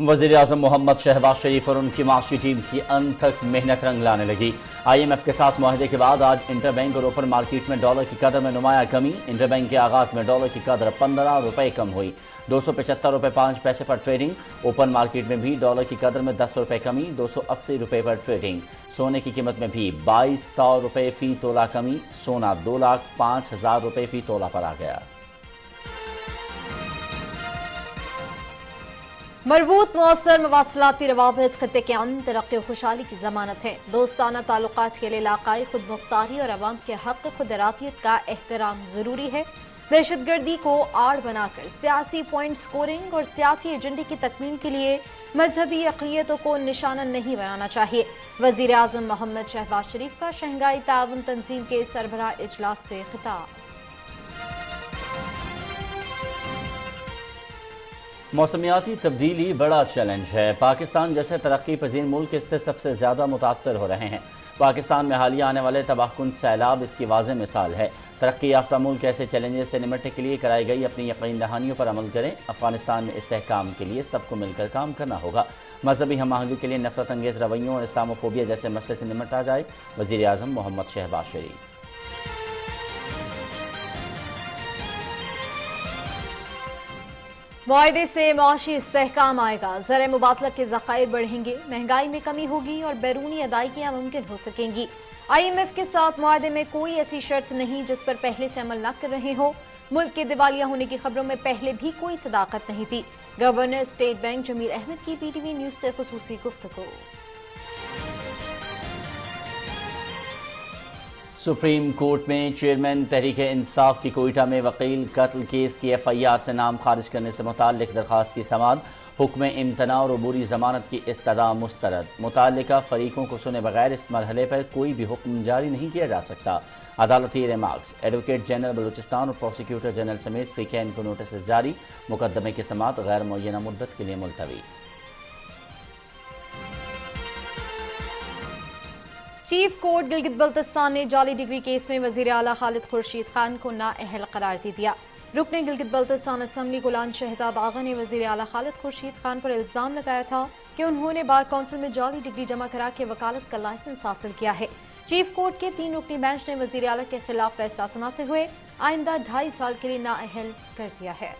वज़ीर-ए-आज़म मोहम्मद शहबाज शरीफ और उनकी माशी टीम की अनथक मेहनत रंग लाने लगी। IMF के साथ मुआहदे के बाद आज इंटरबैंक और ओपन मार्केट में डॉलर की कदर में नुमाया कमी। इंटरबैंक के आगाज में डॉलर की कदर 15 रुपए कम हुई, 275 रुपए 5 पैसे पर ट्रेडिंग। ओपन मार्केट में भी डॉलर की कदर में 10 रुपए कमी, 280 रुपए पर ट्रेडिंग। सोने की कीमत में भी 2200 रुपए फी तोला कमी, सोना 2,05,000 रुपए फी तोला पर आ गया। मरबूत मौसर मवासलाती रवाबित खत्ते के अमन तरक्की और खुशहाली की जमानत है। दोस्ताना ताल्लुकात के लिए इलाकाई खुद मुख्तारी और अवाम के हक खुदरातियत का एहतराम जरूरी है। दहशतगर्दी को आड़ बनाकर सियासी पॉइंट स्कोरिंग और सियासी एजेंडे की तकमील के लिए मजहबी अक़लियतों को निशाना नहीं बनाना चाहिए। वज़ीर-ए-आज़म मोहम्मद शहबाज शरीफ का शंघाई ताउन तंजीम के सरबराह इजलास से खिताब। मौसमियाती तब्दीली बड़ा चैलेंज है। पाकिस्तान जैसे तरक्की पजीर मुल्क इससे सबसे ज़्यादा मुतासर हो रहे हैं। पाकिस्तान में हालिया आने वाले तबाहकुन सैलाब इसकी वाज़ेह मिसाल है। तरक्की याफ्ता मुल्क ऐसे चैलेंजेस से निपटने के लिए कराई गई अपनी यकीन दहानियों पर अमल करें। अफगानिस्तान में इस्तेहकाम के लिए सबको मिलकर काम करना होगा। मजहबी हम आहंगी के लिए नफरत अंगेज़ रवैयों और इस्लामोफोबिया जैसे मसले से निपटा जाए। वज़ीर-ए-आज़म मोहम्मद शहबाज शरीफ। मुआहदे से मुआशी इस्तेहकाम आएगा, ज़र मुबादला के ज़खायर बढ़ेंगे, महंगाई में कमी होगी और बैरूनी अदायगियाँ मुमकिन हो सकेंगी। IMF के साथ मुआहदे में कोई ऐसी शर्त नहीं जिस पर पहले से अमल न कर रहे हो। मुल्क के दिवालिया होने की खबरों में पहले भी कोई सदाकत नहीं थी। गवर्नर स्टेट बैंक जमीर अहमद की PTV न्यूज़ से खुसूसी गुफ्तगू। सुप्रीम कोर्ट में चेयरमैन तहरीक-ए-इंसाफ की कोयटा में वकील कत्ल केस की FIR से नाम खारिज करने से मुताल्लिक दरख्वास्त की समाअत। हुक्म इम्तना और अबूरी जमानत की इस्तदा मुस्तरद। मुताल्लिका फरीकों को सुने बगैर इस मरहले पर कोई भी हुक्म जारी नहीं किया जा सकता। अदालती रिमार्क्स। एडवोकेट जनरल बलूचिस्तान और प्रोसिक्यूटर जनरल समेत फ्रीकैन को नोटिस जारी। मुकदमे की समाअत गैर मुअय्यना मुद्दत के लिए मुलतवी। चीफ कोर्ट गिलगित बल्तिस्तान ने जाली डिग्री केस में वजीर आला खालिद खुर्शीद खान को नाअहल करार दे दिया। रुकने गिलगित बल्तिस्तान असम्बली गुलाम शहजाद आगा ने वजीर आला खालिद खुर्शीद खान पर इल्जाम लगाया था कि उन्होंने बार काउंसिल में जाली डिग्री जमा करा के वकालत का लाइसेंस हासिल किया है। चीफ कोर्ट के 3 रुकनी बेंच ने वजीर आला के खिलाफ फैसला सुनाते हुए आइंदा 2.5 साल के लिए नाअहल कर दिया है।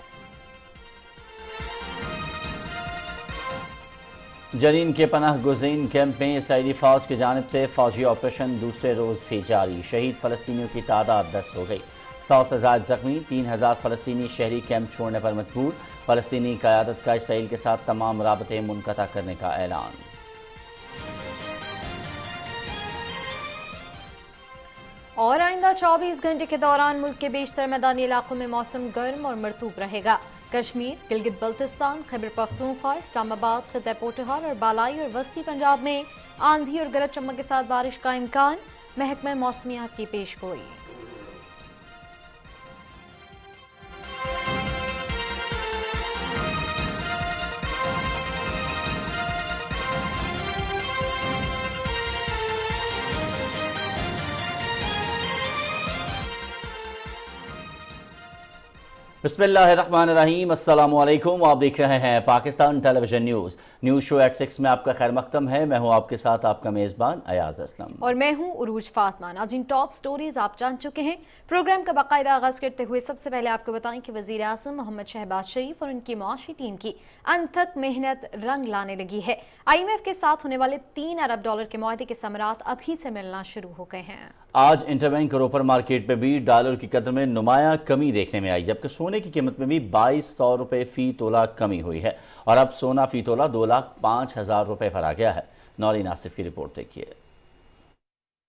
जनीन के पनाह गुज़ीन कैंप में इसराइली फौज की जानिब से फौजी ऑपरेशन दूसरे रोज भी जारी। शहीद फलस्तीनियों की तादाद 10 हो गई। 100 से ज़ायद जख्मी। 3000 फलस्तीनी शहरी कैंप छोड़ने पर मजबूर। फलस्तीनी क़यादत का इसराइल के साथ तमाम राबते मुनक़ता करने का ऐलान। और आइंदा 24 घंटे के दौरान मुल्क के बेशतर मैदानी इलाकों में मौसम गर्म और मरतूब रहेगा। कश्मीर, गिलगित बल्तिस्तान, खैबर पख्तूनख्वा, इस्लामाबाद, खित्ता पोठहार और बालाई और वस्ती पंजाब में आंधी और गरज चमक के साथ बारिश का इम्कान। महकमा मौसमियात की पेशगोई। बिस्मिल्लाहिर्रहमानिर्रहीम। अस्सलामुअलैकुम। आप देख रहे हैं Pakistan television news show at 6 में आपका खैर मकदम है। मैं हूं आपके साथ आपका मेज़बान अयाज असलम और मैं हूं उरूज फातमा। नाज़रीन, टॉप स्टोरीज आप जान चुके हैं। प्रोग्राम का बाकायदा आगाज करते हुए सबसे पहले आपको बताएं कि वज़ीर-ए-आज़म मोहम्मद शहबाज शरीफ और उनकी मुआशी टीम की अनथक मेहनत रंग लाने लगी है। IMF के साथ होने वाले 3 अरब डॉलर के मुआहदे के समरात अभी से मिलना शुरू हो गए हैं। आज इंटरबैंक और ओपन मार्केट में भी डॉलर की कदर में नुमाया कमी देखने में आई, जबकि सोने की कीमत में भी 2200 रुपए फी तोला कमी हुई है और अब सोना फी तोला 2,05,000 रुपए पर आ गया है। नौरीन आसिफ की रिपोर्ट देखिए।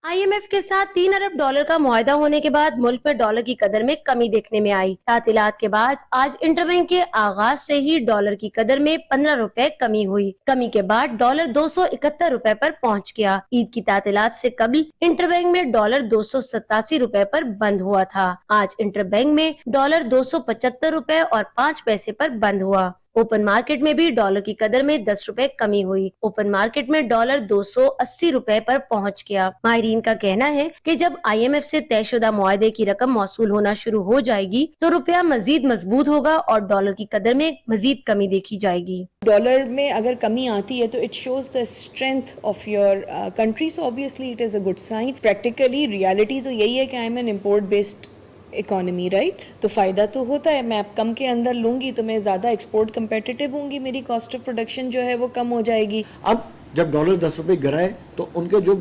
IMF के साथ 3 अरब डॉलर का मुआहदा होने के बाद मुल्क में डॉलर की कदर में कमी देखने में आई। तातीलात के बाद आज इंटरबैंक के आगाज से ही डॉलर की कदर में 15 रुपए कमी हुई। कमी के बाद डॉलर 271 रुपए पर पहुंच गया। ईद की तातीलात से कबल इंटरबैंक में डॉलर 287 रुपए पर बंद हुआ था। आज इंटरबैंक में डॉलर 275 रुपए और 5 पैसे पर बंद हुआ। ओपन मार्केट में भी डॉलर की कदर में 10 रुपए कमी हुई। ओपन मार्केट में डॉलर 280 रुपए पर पहुंच गया। माहिरीन का कहना है कि जब IMF से तयशुदा मुआहदे की रकम मौसूल होना शुरू हो जाएगी तो रुपया मजीद मजबूत होगा और डॉलर की कदर में मजीद कमी देखी जाएगी। डॉलर में अगर कमी आती है तो it shows the strength of your country, so obviously it is a good sign. Practically reality तो यही है कि I am an import based economy, right? तो फ़ायदा तो होता है, मैं कम के अंदर लूँगी तो मैं ज़्यादा एक्सपोर्ट कम्पेटिटिव होंगी, मेरी कॉस्ट ऑफ प्रोडक्शन जो है वो कम हो जाएगी। अब जब डॉलर 10 रुपये गिराए तो उनके जो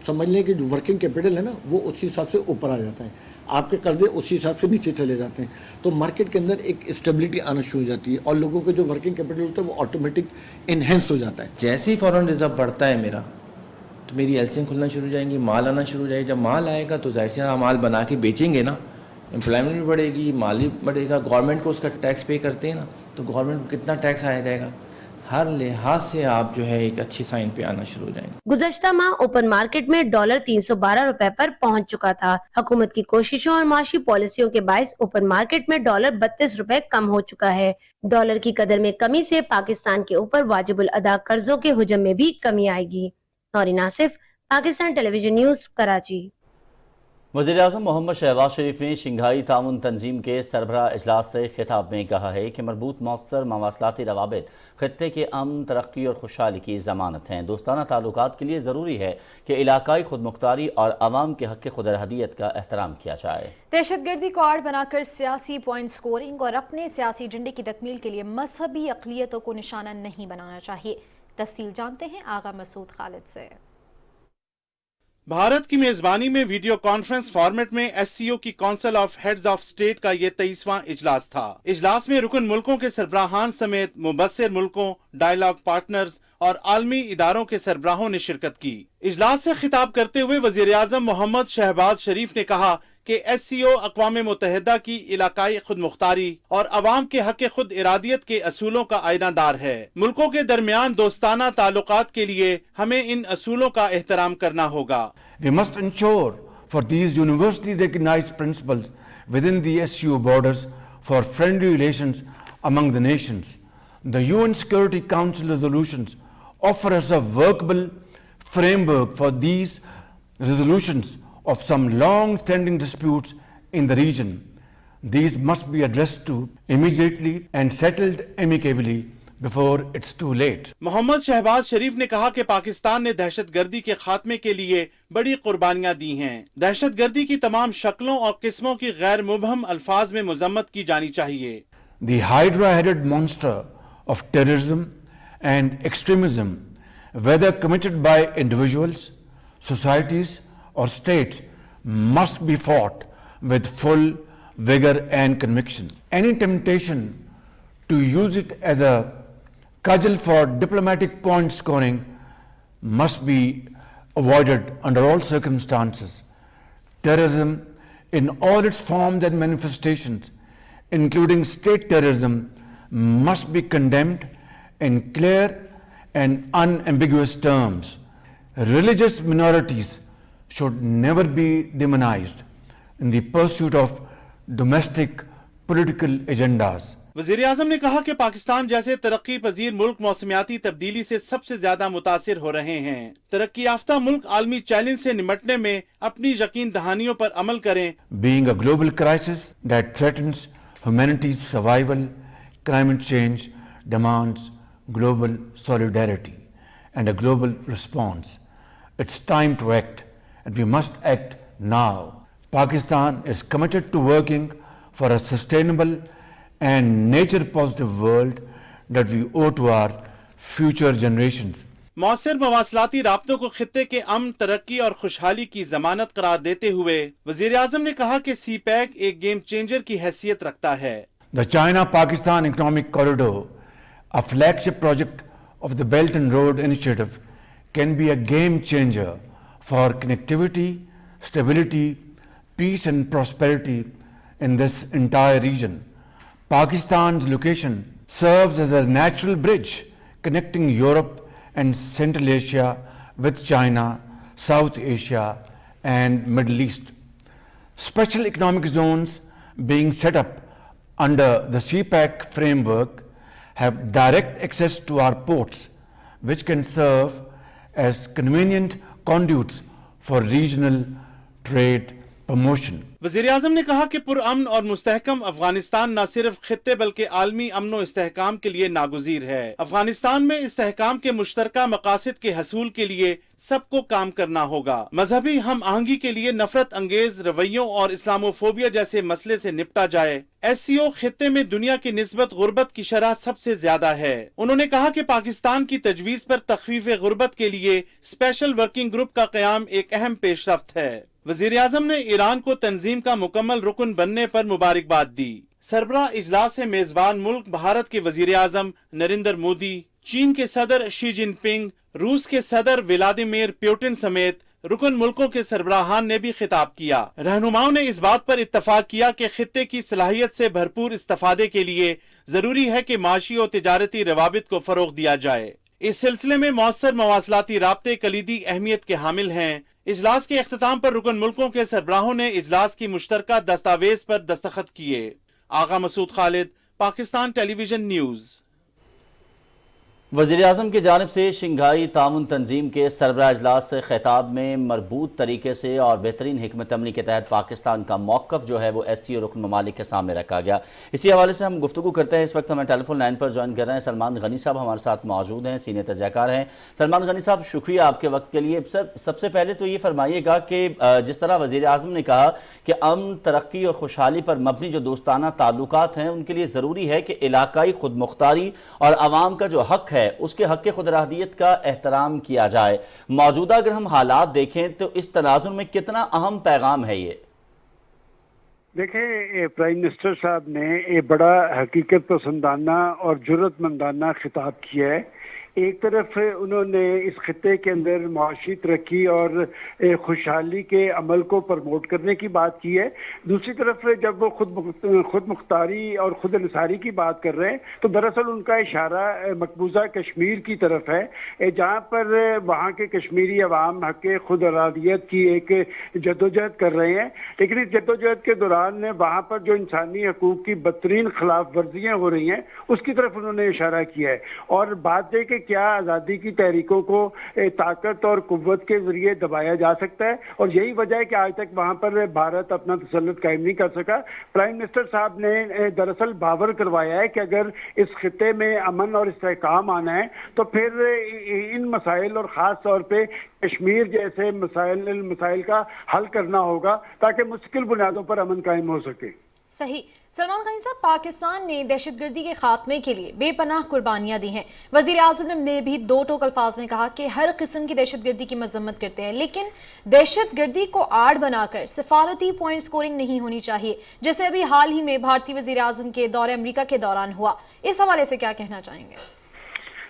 समझ लें कि जो वर्किंग कैपिटल है ना वो उसी हिसाब से ऊपर आ जाता है, आपके कर्जे उसी हिसाब से नीचे चले जाते हैं, तो मार्केट के अंदर एक स्टेबिलिटी आना शुरू हो जाती है और लोगों के जो वर्किंग कैपिटल होता है वो ऑटोमेटिक इन्हेंस हो जाता है। जैसे ही फॉरेन रिजर्व बढ़ता है मेरा तो मेरी एलसीएम खुलना शुरू हो जाएंगी, माल आना शुरू हो जाएगा। जब माल आएगा तो जाहिर से माल बना के बेचेंगे ना, एम्प्लॉयमेंट भी बढ़ेगी, माल भी बढ़ेगा, गवर्नमेंट को उसका टैक्स पे करते हैं ना, तो गवर्नमेंट को कितना टैक्स आया जाएगा। हर लिहाज से आप जो है एक अच्छी साइन पे आना शुरू हो जाएंगे। गुज़श्ता माह ओपन मार्केट में डॉलर 312 रुपए पर पहुंच चुका था। हुकूमत की कोशिशों और माशी पॉलिसियों के बायस ओपन मार्केट में डॉलर 32 रुपए कम हो चुका है। डॉलर की कदर में कमी से पाकिस्तान के ऊपर वाजिबुल अदा कर्जों के हुजम में भी कमी आएगी। Naureen Asif, Pakistan television news, Karachi. वज़ीर-ए-आज़म मोहम्मद शहबाज शरीफ ने शंघाई ताउन तंजीम के सरबराह इजलास से खिताब में कहा है कि मरबूत मौसर मवासलाती रवाबित खत्ते के अमन, तरक्की और खुशहाली की ज़मानत हैं। दोस्ताना ताल्लुकात के लिए ज़रूरी है कि इलाकाई खुदमुख्तारी और अवाम के हक़ खुदरहदियत का एहतराम किया जाए। दहशतगर्दी को आड़ बनाकर सियासी पॉइंट स्कोरिंग और अपने सियासी एजेंडे की तकमील के लिए मजहबी अक़लियतों को निशाना नहीं बनाना चाहिए। तफसील जानते हैं आगा मसूद खालिद से। भारत की मेजबानी में वीडियो कॉन्फ्रेंस फॉर्मेट में SCO की council of heads of state का ये 23वां इजलास था। इजलास में रुकन मुल्कों के सरबराहान समेत मुबस्सिर मुल्कों, डायलॉग पार्टनर्स और आलमी इदारों के सरबराहों ने शिरकत की। इजलास से खिताब करते हुए वज़ीर-ए-आज़म मोहम्मद शहबाज शरीफ ने कहा कि SCO अक़वाम मुत्तहिदा की इलाकाई खुदमुख्तारी और अवाम के हक़ खुद इरादियत के असूलों का आईनादार है। मुल्कों के दरमियान दोस्ताना ताल्लुकात के लिए हमें इन असूलों का एहतराम करना होगा। We must ensure for these universally recognized principles within the SCO borders for friendly relations among the nations. The UN Security Council resolutions offer us a workable framework for these resolutions of some long-standing disputes in the region. These must be addressed to immediately and settled amicably before it's too late. Mohammad Shahbaz शरीफ ने कहा कि पाकिस्तान ने दहशतगर्दी के खात्मे के लिए बड़ी कुर्बानियां दी हैं। दहशतगर्दी की तमाम शक्लों और किस्मों की गैर मुबहम अल्फाज में मजम्मत की जानी चाहिए। The hydra-headed monster of terrorism and extremism, whether committed by individuals, societies or states, must be fought with full vigor and conviction. Any temptation to use it as a cudgel for diplomatic point scoring must be avoided under all circumstances. Terrorism in all its forms and manifestations, including state terrorism, must be condemned in clear and unambiguous terms. Religious minorities should never be demonized in the pursuit of domestic political agendas. वज़ीर-ए-आज़म ने कहा कि पाकिस्तान जैसे तरक्की पजीर मुल्क मौसमियाती तब्दीली से सबसे ज्यादा मुतासिर हो रहे हैं। तरक्की याफ्ता मुल्क आलमी चैलेंज से निपटने में अपनी यकीन दहानियों पर अमल करें। Being a global crisis that threatens humanity's survival, climate change demands global solidarity and a global response. It's time to act, and we must act now. Pakistan is committed to working for a sustainable and nature-positive world that we owe to our future generations. मौसर मवासलाती राब्तों को खित्ते के अमन, तरक्की और खुशहाली की जमानत करार देते हुए वज़ीर-ए-आज़म ने कहा कि CPEC एक गेम चेंजर की हैसियत रखता है। The China-Pakistan Economic Corridor, a flagship project of the Belt and Road Initiative, can be a game changer for connectivity, stability, peace and prosperity in this entire region. Pakistan's location serves as a natural bridge connecting Europe and Central Asia with China, South Asia and Middle East. Special economic zones being set up under the CPEC framework have direct access to our ports, which can serve as convenient conduits for regional trade promotion. वज़ीर आज़म ने कहा कि पुरअमन और मुस्तहकम अफगानिस्तान न सिर्फ खित्ते बल्कि आलमी अमन व इस्तेहकाम के लिए नागुज़ीर है। अफगानिस्तान में इस्तेहकाम के मुश्तरका मकासद के हसूल के लिए सबको काम करना होगा। मजहबी हम आहंगी के लिए नफरत अंगेज रवैयों और इस्लामोफोबिया जैसे मसले से निपटा जाए। SCO खित्ते में दुनिया की निस्बत गुर्बत की शरह सबसे ज्यादा है। उन्होंने कहा कि पाकिस्तान की तजवीज़ पर तखफीफ गुर्बत के लिए स्पेशल वर्किंग ग्रुप का क़याम एक अहम पेशरफ्त है। वज़ीर आज़म ने ईरान को तंजीम का मुकम्मल रुकन बनने पर मुबारकबाद दी। सरबराह इजलास से मेजबान मुल्क भारत के वज़ीर आज़म नरेंद्र मोदी, चीन के सदर शी जिनपिंग, रूस के सदर व्लादिमीर पुतिन समेत रुकन मुल्कों के सरबराहान ने भी खिताब किया। रहनुमाओं ने इस बात पर इत्तफाक किया कि खित्ते की सलाहियत से भरपूर इस्तिफादे के लिए जरूरी है कि माशी और तिजारती रवाबित को फरोग दिया जाए। इस सिलसिले में मौसर मवासलाती राब्ते कलीदी अहमियत के हामिल हैं। इजलास के अख्ताम पर रुकन मुल्कों के सरबराहों ने इजलास की मुश्तरका दस्तावेज पर दस्तखत किए। आगा मसूद खालिद, पाकिस्तान टेलीविजन न्यूज़। वज़ीर आज़म की जानिब से शंघाई ताउन तंजीम के सरबराह इजलास से खिताब में मरबूत तरीके से और बेहतरीन हिकमत अमली के तहत पाकिस्तान का मौक़िफ़ जो है वो SCO रुकन ममालिक के सामने रखा गया। इसी हवाले से हम गुफ्तगू करते हैं। इस वक्त हमें टेलीफोन लाइन पर ज्वाइन कर रहे हैं सलमान गनी साहब, हमारे साथ मौजूद हैं, सीनियर तजज़ियाकार हैं। सलमान गनी साहब, शुक्रिया आपके वक्त के लिए। सबसे पहले तो ये फरमाइएगा कि जिस तरह वज़ीर आज़म ने कहा कि अमन, तरक्की और खुशहाली पर मबनी जो दोस्ताना ताल्लुकात हैं उनके लिए ज़रूरी है कि इलाकाई खुद मुख्तारी और आवाम का जो हक़ है उसके हक़ खुदराहदियत का एहतराम किया जाए। मौजूदा अगर हम हालात देखें तो इस तनाज़ुर में कितना अहम पैगाम है ये? देखें, प्राइम मिनिस्टर साहब ने एक बड़ा हकीकत पसंदाना और जुर्रतमंदाना खिताब किया है। एक तरफ उन्होंने इस खित्ते के अंदर माशी तरक्की और खुशहाली के अमल को प्रमोट करने की बात की है। दूसरी तरफ जब वो खुद मुख्तारी और खुद निसारी की बात कर रहे हैं तो दरअसल उनका इशारा मकबूजा कश्मीर की तरफ है, जहाँ पर वहाँ के कश्मीरी अवाम हक़ खुद इरादियत की एक जद्दोजहद कर रहे हैं। लेकिन इस जद्दोजहद के दौरान वहाँ पर जो इंसानी हकूक़ की बदतरीन खिलाफ वर्जियाँ हो रही हैं उसकी तरफ उन्होंने इशारा किया है। और बात है कि क्या आज़ादी की तहरीकों को ताकत और कुव्वत के जरिए दबाया जा सकता है, और यही वजह है कि आज तक वहाँ पर भारत अपना तसल्लुत कायम नहीं कर सका। प्राइम मिनिस्टर साहब ने दरअसल बावर करवाया है कि अगर इस खित्ते में अमन और इस्तेहकाम आना है तो फिर इन मसाइल और ख़ास तौर पर कश्मीर जैसे मसाइल का हल करना होगा ताकि मुश्किल बुनियादों पर अमन कायम हो सके। सही। सलमान गनी साहब, पाकिस्तान ने दहशतगर्दी के खात्मे के लिए बेपनाह कुर्बानियां दी हैं। वज़ीर आज़म ने भी दो टोक अल्फाज में कहा कि हर किस्म की दहशतगर्दी की मजम्मत करते हैं, लेकिन दहशतगर्दी को आड़ बनाकर सिफारती पॉइंट स्कोरिंग नहीं होनी चाहिए, जैसे अभी हाल ही में भारतीय वज़ीर आज़म के दौरे अमेरिका के दौरान हुआ। इस हवाले से क्या कहना चाहेंगे?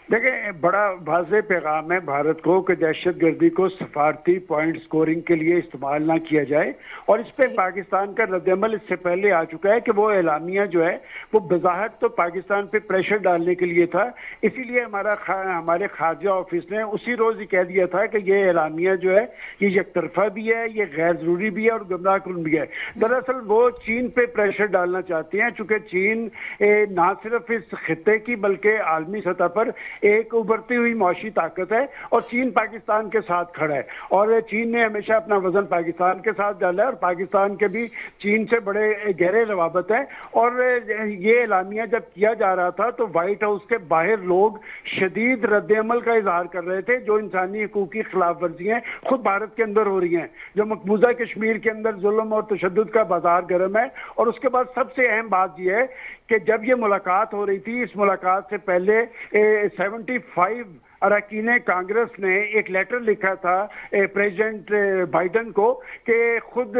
देखें, बड़ा वाज़ेह पैगाम है भारत को कि दहशतगर्दी को सफारती पॉइंट स्कोरिंग के लिए इस्तेमाल ना किया जाए, और इस पर पाकिस्तान का रद्दअमल इससे पहले आ चुका है कि वो एलामिया जो है वो बज़ाहिर तो पाकिस्तान पे प्रेशर डालने के लिए था। इसीलिए हमारे खारजा ऑफिस ने उसी रोज़ ही कह दिया था कि ये एलामिया जो है ये एकतरफा भी है, ये गैर ज़रूरी भी है और गुमराह कुन भी है। दरअसल वो चीन पे प्रेशर डालना चाहती हैं, चूँकि चीन ना सिर्फ इस खित्ते की बल्कि आलमी सतह पर एक उभरती हुई मौशी ताकत है, और चीन पाकिस्तान के साथ खड़ा है, और चीन ने हमेशा अपना वजन पाकिस्तान के साथ डाला है, और पाकिस्तान के भी चीन से बड़े गहरे रवाबत हैं। और ये एलामिया जब किया जा रहा था तो व्हाइट हाउस के बाहर लोग शदीद रद्दअमल का इजहार कर रहे थे। जो इंसानी हकूक़ की खिलाफ वर्जियाँ खुद भारत के अंदर हो रही हैं, जो मकबूजा कश्मीर के अंदर जुल्म और तशद्दुद का बाजार गर्म है। और उसके बाद सबसे अहम बात यह है कि जब ये मुलाकात हो रही थी, इस मुलाकात से पहले 75 अरकान कांग्रेस ने एक लेटर लिखा था प्रेसिडेंट बाइडन को कि खुद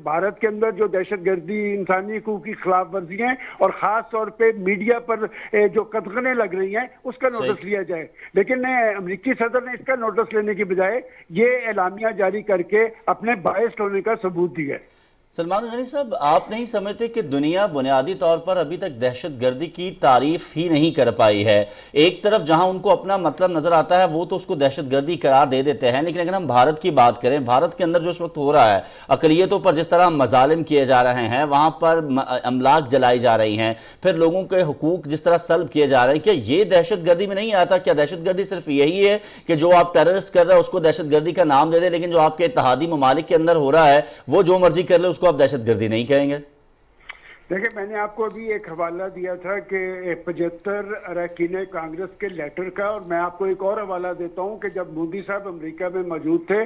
भारत के अंदर जो दहशतगर्दी, इंसानी हकूक़ की खिलाफ वर्जियाँ और ख़ास तौर पे मीडिया पर जो कदगने लग रही हैं उसका नोटिस लिया जाए। लेकिन अमेरिकी सदर ने इसका नोटिस लेने की बजाय ये एलामिया जारी करके अपने बायस्ड होने का सबूत दिया है। सलमान गनी साहब, आप नहीं समझते कि दुनिया बुनियादी तौर पर अभी तक दहशत गर्दी की तारीफ ही नहीं कर पाई है? एक तरफ जहां उनको अपना मतलब नजर आता है वो तो उसको दहशत गर्दी करार दे देते हैं, लेकिन अगर हम भारत की बात करें, भारत के अंदर जो इस वक्त हो रहा है, अकलियतों पर जिस तरह मजालिम किए जा रहे हैं, वहां पर अमलाक जलाई जा रही हैं, फिर लोगों के हुकूक जिस तरह सल्ब किए जा रहे हैं, क्या ये दहशत गर्दी में नहीं आता? क्या दहशत गर्दी सिर्फ यही है कि जो आप टेररिस्ट कर रहे हैं उसको दहशत गर्दी का नाम दे दे, लेकिन जो आपके इत्तेहादी ममालिक के अंदर हो रहा है वो जो मर्जी कर ले उसको आप दहशतगर्दी नहीं कहेंगे? देखिए, मैंने आपको अभी एक हवाला दिया था कि 75 अरकान कांग्रेस के लेटर का, और मैं आपको एक और हवाला देता हूं कि जब मोदी साहब अमेरिका में मौजूद थे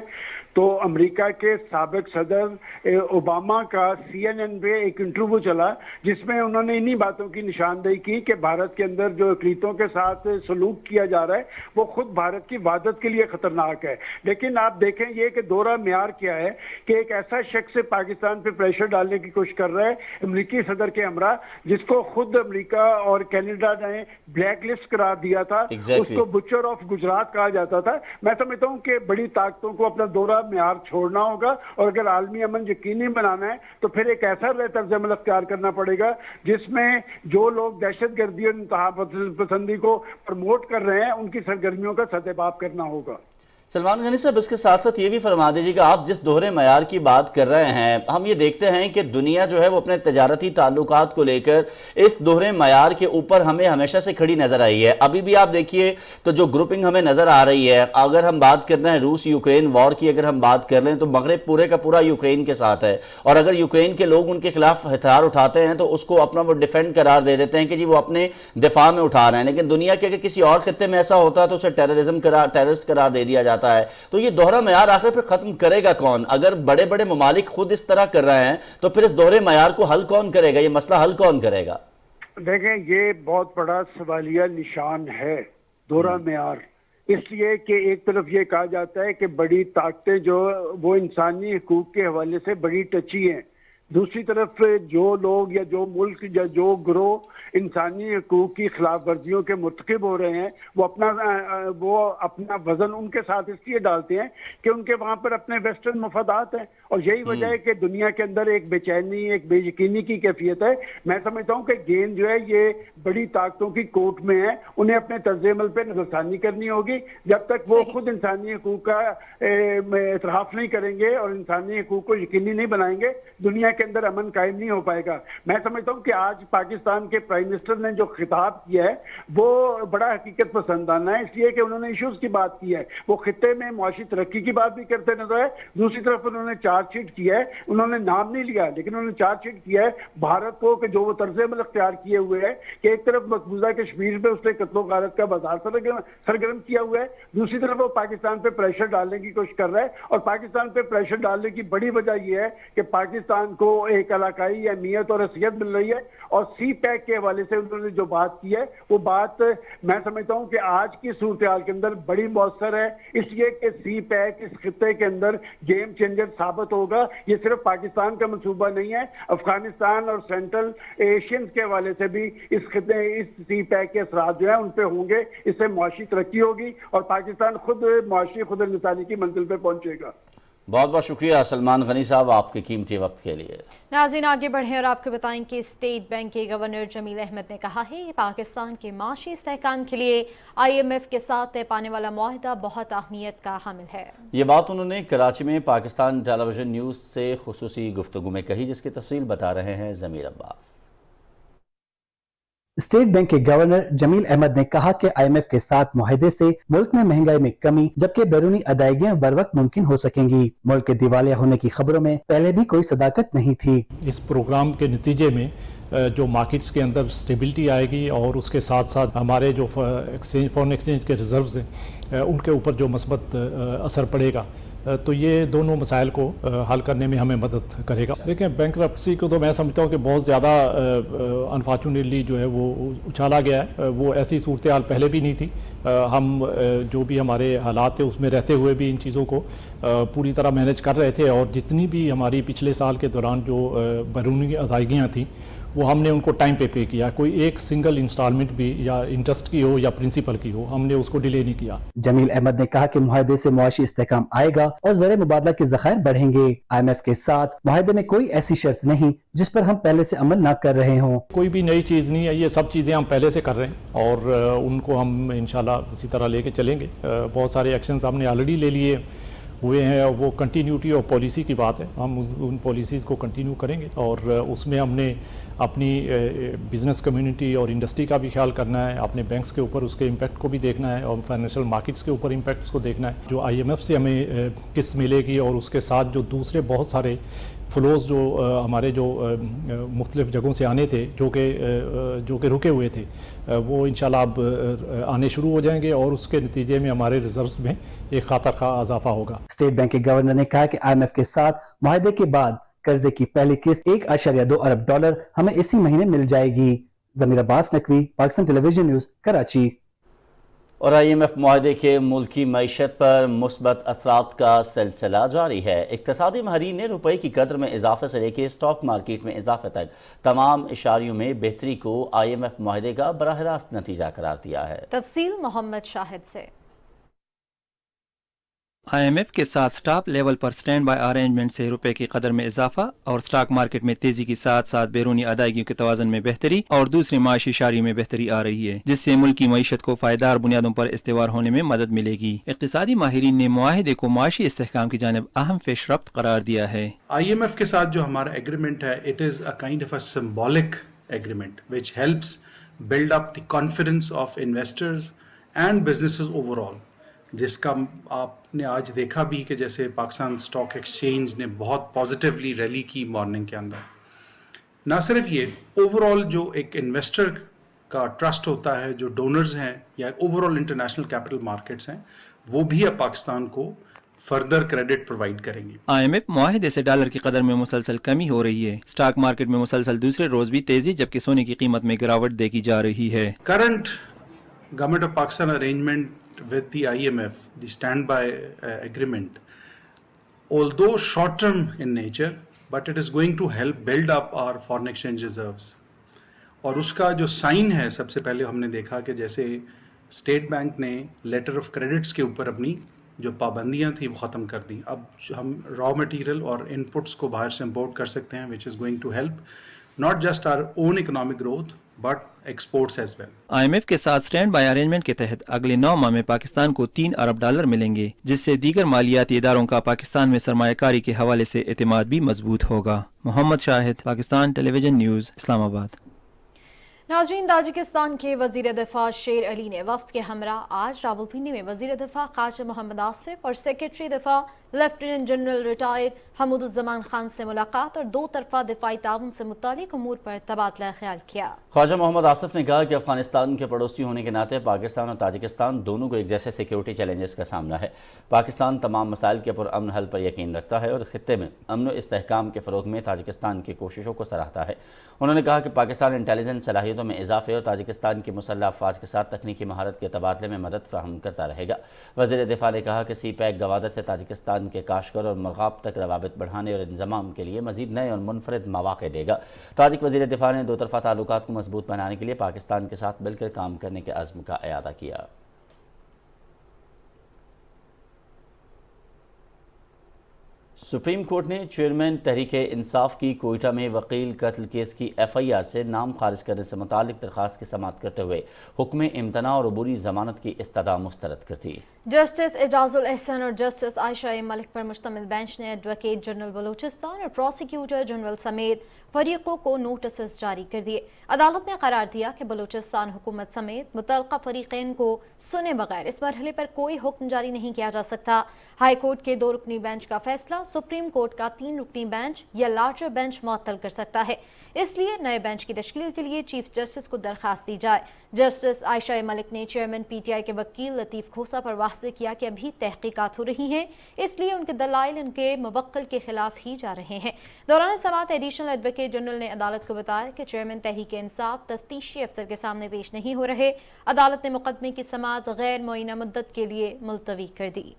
तो अमेरिका के साबिक सदर ओबामा का CNN पे एक इंटरव्यू चला जिसमें उन्होंने इन्हीं बातों की निशानदेही की कि भारत के अंदर जो अक़लीतों के साथ सलूक किया जा रहा है वो खुद भारत की वादत के लिए खतरनाक है। लेकिन आप देखें ये कि दोहरा म्यार क्या है कि एक ऐसा शख्स पाकिस्तान पे प्रेशर डालने की कोशिश कर रहा है, अमेरिकी सदर के हमरा, जिसको खुद अमेरिका और कनाडा ने ब्लैक लिस्ट करार दिया था। उसको बुचर ऑफ गुजरात कहा जाता था। मैं समझता हूँ कि बड़ी ताकतों को अपना दोहरा म्यार छोड़ना होगा, और अगर आलमी अमन यकीनी बनाना है तो फिर एक ऐसा तर्ज अमल अख्तियार करना पड़ेगा जिसमें जो लोग दहशत गर्दी और इंतहा पसंदी को प्रमोट कर रहे हैं उनकी सरगर्मियों का सदेबाप करना होगा। सलमान गनी साहब, इसके साथ साथ ये भी फरमा दीजिए कि आप जिस दोहरे मयार की बात कर रहे हैं, हम ये देखते हैं कि दुनिया जो है वो अपने तजारती ताल्लुकात को लेकर इस दोहरे मयार के ऊपर हमें हमेशा से खड़ी नजर आई है। अभी भी आप देखिए तो जो ग्रुपिंग हमें नजर आ रही है, अगर हम बात कर रहे हैं रूस यूक्रेन वॉर की, अगर हम बात कर लें तो मगरब पूरे का पूरा यूक्रेन के साथ है, और अगर यूक्रेन के लोग उनके खिलाफ हथियार उठाते हैं तो उसको अपना वो डिफेंड करार दे देते हैं कि जी वो अपने दिफा में उठा रहे हैं। लेकिन दुनिया के अगर किसी और खित्ते में ऐसा होता है तो उसे टेररिस्ट करार दे दिया जाता है। तो ये दोहरा मयार आखिर फिर खत्म करेगा कौन? अगर बड़े बड़े ममालिक खुद इस तरह कर रहे हैं तो फिर इस दोहरे मयार को हल कौन करेगा? ये मसला हल कौन करेगा? देखें, ये बहुत बड़ा सवालिया निशान है दोहरा मयार, इसलिए कि एक तरफ ये कहा जाता है कि बड़ी ताकतें जो वो इंसानी हकूक के हवाले से बड़ी टची हैं, दूसरी तरफ जो लोग या जो मुल्क या जो ग्रोह इंसानी हकूक की खिलाफ वर्जियों के मुर्तकिब हो रहे हैं वो अपना वजन उनके साथ इसलिए डालते हैं कि उनके वहां पर अपने वेस्टर्न मफादात हैं, और यही वजह है कि दुनिया के अंदर एक बेचैनी, एक बेयकीनी की कैफियत है। मैं समझता हूँ कि गेंद जो है ये बड़ी ताकतों की कोर्ट में है, उन्हें अपने तर्ज अमल पे नजरसानी करनी होगी। जब तक वो खुद इंसानी हकूक का एतराफ नहीं करेंगे और इंसानी हकूक को यकीनी नहीं बनाएंगे, दुनिया के अंदर अमन कायम नहीं हो पाएगा। मैं समझता हूँ कि आज पाकिस्तान के प्राइम मिनिस्टर ने जो खिताब किया है वो बड़ा हकीकत पसंदाना है, इसलिए कि उन्होंने इश्यूज की बात की है। वो खित्ते में मुआशी तरक्की की बात भी करते नजर आए, दूसरी तरफ उन्होंने चार्जशीट किया है, उन्होंने नाम नहीं लिया लेकिन उन्होंने चार्जशीट किया है भारत को कि जो वो तर्ज अमल अख्तियार किए हुए है कि एक तरफ मकबूजा कश्मीर में उसने कत्लो गारत का बाजार सरगर्म किया हुआ है, दूसरी तरफ वो पाकिस्तान पे प्रेशर डालने की कोशिश कर रहा है। और पाकिस्तान पे प्रेशर डालने की बड़ी वजह यह है कि पाकिस्तान को एक इलाकाई अहमियत और हैसियत मिल रही है, और CPEC के हवाले से उन्होंने जो बात की है वो बात मैं समझता हूं कि आज की सूरत-ए-हाल के अंदर बड़ी मौसर है, इसलिए कि CPEC इस खित्ते के अंदर गेम चेंजर साबित होगा। ये सिर्फ पाकिस्तान का मंसूबा नहीं है, अफगानिस्तान और सेंट्रल एशियन के हवाले से भी इस CPEC के असरात जो है उन पे होंगे। इससे मुआशी तरक्की होगी और पाकिस्तान खुद मुआशी खुद इंसानी की मंजिल पे पहुंचेगा। बहुत बहुत शुक्रिया सलमान गनी साहब आपके कीमती वक्त के लिए। नाज़रीन, आगे बढ़ें और आपको बताएं कि स्टेट बैंक के गवर्नर जमील अहमद ने कहा है कि पाकिस्तान के माशी इस्तेहकाम के लिए IMF के साथ तय पाने वाला मुआहदा बहुत अहमियत का हामिल है। ये बात उन्होंने कराची में पाकिस्तान टेलीविजन न्यूज़ से खुसूसी गुफ्तगू में कही, जिसकी तफसील बता रहे हैं ज़मीर अब्बास। स्टेट बैंक के गवर्नर जमील अहमद ने कहा कि IMF के साथ मुआहदे से मुल्क में महंगाई में कमी जबकि बैरूनी अदायगियां बर वक्त मुमकिन हो सकेंगी। मुल्क के दिवालिया होने की खबरों में पहले भी कोई सदाकत नहीं थी। इस प्रोग्राम के नतीजे में जो मार्केट्स के अंदर स्टेबिलिटी आएगी और उसके साथ साथ हमारे जो फॉरेन एक्सचेंज के रिजर्व्स हैं उनके ऊपर जो मस्बत असर पड़ेगा, तो ये दोनों मसाइल को हल करने में हमें मदद करेगा। देखें, बैंकरप्सी को तो मैं समझता हूँ कि बहुत ज़्यादा अनफॉर्चुनेटली जो है वो उछाला गया है। वो ऐसी सूरत हाल पहले भी नहीं थी। हम जो भी हमारे हालात थे उसमें रहते हुए भी इन चीज़ों को पूरी तरह मैनेज कर रहे थे, और जितनी भी हमारी पिछले साल के दौरान जो बैरूनी अदायगियाँ थी वो हमने उनको टाइम पे किया, कोई एक सिंगल इंस्टॉलमेंट भी या इंटरेस्ट की हो या प्रिंसिपल की हो, हमने उसको डिले नहीं किया। जमील अहमद ने कहा कि मुआहदे से मुआशी इस्तेहकाम आएगा और ज़र मुबादला के ज़खायर बढ़ेंगे। IMF के साथ मुआहदे में कोई ऐसी शर्त नहीं जिस पर हम पहले से अमल न कर रहे हों। कोई भी नई चीज़ नहीं है, ये सब चीज़ें हम पहले से कर रहे हैं और उनको हम इंशाल्लाह इसी तरह लेके चलेंगे। बहुत सारे एक्शंस हमने ऑलरेडी ले लिए हुए हैं, वो कंटिन्यूटी और पॉलिसी की बात है, हम उन पॉलिसीज़ को कंटिन्यू करेंगे और उसमें हमने अपनी बिज़नेस कम्युनिटी और इंडस्ट्री का भी ख्याल करना है, अपने बैंक्स के ऊपर उसके इम्पैक्ट को भी देखना है और फाइनेंशियल मार्केट्स के ऊपर इम्पैक्ट्स को देखना है। जो IMF से हमें किस्त मिलेगी और उसके साथ जो दूसरे बहुत सारे फ्लोज जो हमारे जो मुख्तलिफ जगहों से आने थे जो कि रुके हुए थे, वो इंशाल्लाह अब आने शुरू हो जाएंगे और उसके नतीजे में हमारे रिजर्व्स में एक खातर का इजाफा होगा। स्टेट बैंक के गवर्नर ने कहा कि IMF के साथ मुआहदे के बाद कर्जे की पहली किस्त $1.2 अरब हमें इसी महीने मिल जाएगी। ज़मीर अब्बास नकवी, पाकिस्तान टेलीविजन न्यूज़, कराची। और IMF मुआहदे के मुल्की मईशत पर मुस्बत असरात का सिलसिला जारी है। इक़्तिसादी माहिरीन ने रुपये की कदर में इजाफे से लेकर स्टॉक मार्केट में इजाफे तक तमाम इशारियों में बेहतरी को IMF मुआहदे का बराह रास्त नतीजा करार दिया है। तफसील मोहम्मद शाहिद से। IMF के साथ स्टॉप लेवल पर स्टैंड बाय अरेंजमेंट से रुपए की कदर में इजाफा और स्टॉक मार्केट में तेजी के साथ साथ बैरूनी अदायगियों के तवाज़ुन में बेहतरी और दूसरी माशी इशारियों में बेहतरी आ रही है, जिससे मुल्क की मईशत को फायदार बुनियादों पर इस्तेवार होने में मदद मिलेगी। इक़्तिसादी माहिरीन ने मुआहिदे को माशी इस्तेहकाम की जानिब अहम पेशरफ्त करार दिया है। IMF के साथ जो हमारा एग्रीमेंट है, it is a kind of a symbolic agreement which helps build up the confidence of investors and businesses overall, जिसका आपने आज देखा भी कि जैसे पाकिस्तान स्टॉक एक्सचेंज ने बहुत पॉजिटिवली रैली की मॉर्निंग के अंदर। ना सिर्फ ये, ओवरऑल जो एक इन्वेस्टर का ट्रस्ट होता है, जो डोनर्स हैं या ओवरऑल इंटरनेशनल कैपिटल मार्केट्स हैं, वो भी अब पाकिस्तान को फर्दर क्रेडिट प्रोवाइड करेंगे। IMF मुआहिदे से डॉलर की कदर में मुसलसल कमी हो रही है। स्टॉक मार्केट में मुसलसल दूसरे रोज भी तेजी, जबकि सोने की कीमत में गिरावट देखी जा रही है। Current government of Pakistan arrangement with the IMF, the standby agreement, although short term in nature, but it is going to help build up our foreign exchange reserves. और उसका जो साइन है, सबसे पहले हमने देखा कि जैसे स्टेट बैंक ने लेटर ऑफ क्रेडिट्स के ऊपर अपनी जो पाबंदियां थी वो ख़त्म कर दी। अब हम रॉ मटेरियल और इनपुट्स को बाहर से इंपोर्ट कर सकते हैं, which is going to help not just our own economic growth but exports as well. IMF के साथ स्टैंड बाय अरेंजमेंट के तहत अगले 9 माह में पाकिस्तान को $3 अरब मिलेंगे, जिससे दीगर मालियाती इदारों का पाकिस्तान में सरमायाकारी के हवाले से एतमाद भी मजबूत होगा। Mohammad Shahid, Pakistan television news, Islamabad. नाज़रीन, ताजिकिस्तान के वज़ीर दिफा शेर अली ने वफ्द के हमरा आज रावलपिंडी में वज़ीर दिफा ख्वाजा मोहम्मद आसिफ और सेक्रेटरी दिफा lieutenant general retired Hamooduzzaman Khan से मुलाकात और दो तरफा दिफाई ताउन से मुतालिक अमूर पर तबादला ख्याल किया। ख्वाजा मोहम्मद आसिफ ने कहा कि अफगानिस्तान के पड़ोसी होने के नाते पाकिस्तान और ताजिकिस्तान दोनों को एक जैसे सिक्योरिटी चैलेंजेस का सामना है। पाकिस्तान तमाम मसाइल के पुरअमन हल पर यकीन रखता है और खित्ते में अमन व इस्तेहकाम के फ़रोग में ताजिकिस्तान की कोशिशों को सराहता है। उन्होंने कहा कि पाकिस्तान इंटेलिजेंस सलाहियतों में इजाफे और ताजिकिस्तान की मुसल्लह अफवाज के साथ तकनीकी महारत के तबादले में मदद फराहम करता रहेगा। वज़ीर दिफा ने कहा कि CPEC गवादर से ताजिकिस्तान के काशगर और मरगाब तक रवाबित बढ़ाने और इंजमाम के लिए मजीद नए और मुनफरद मौक़े देगा। ताजिक वज़ीर दिफा ने दो तरफा ताल्लुकात को मजबूत बनाने के लिए पाकिस्तान के साथ मिलकर काम करने के अज़्म का इयादा किया। सुप्रीम कोर्ट ने चेयरमैन तहरीक इंसाफ की कोयटा में वकील कत्ल केस की FIR से नाम खारिज करने से मुतालिक दरख्वास्त की समाअत करते हुए हुक्म इम्तना और अबूरी जमानत की इस्तदा मुस्तरद कर दी। जस्टिस एजाजुल एहसन और जस्टिस आयशा मलिक पर मुश्तमिल बेंच ने एडवोकेट जनरल बलूचिस्तान और प्रोसिक्यूटर जनरल समेत फरीकों को नोटिस जारी कर दिए। अदालत ने करार दिया कि बलूचिस्तान हुकूमत समेत मुतल्लका फरीकैन को सुने बगैर इस मरहले पर कोई हुक्म जारी नहीं किया जा सकता। हाई कोर्ट के 2 रुकनी बेंच का फैसला सुप्रीम कोर्ट का 3 रुकनी बेंच या लार्जर बेंच मुअत्तल कर सकता है, इसलिए नए बेंच की तश्कील के लिए चीफ जस्टिस को दरखास्त दी जाए। जस्टिस आयशा मलिक ने चेयरमैन PTI के वकील लतीफ़ खोसा पर वाज़ेह किया कि अभी तहकीकात हो रही हैं, इसलिए उनके दलाइल उनके मुवक्किल के खिलाफ ही जा रहे हैं। दौरान समाअत एडिशनल एडवोकेट जनरल ने अदालत को बताया कि चेयरमैन तहरीक इंसाफ तफ्तीशी अफसर के सामने पेश नहीं हो रहे। अदालत ने मुकदमे की समाअत गैर मुअय्यना मुद्दत के लिए मुलतवी कर दी।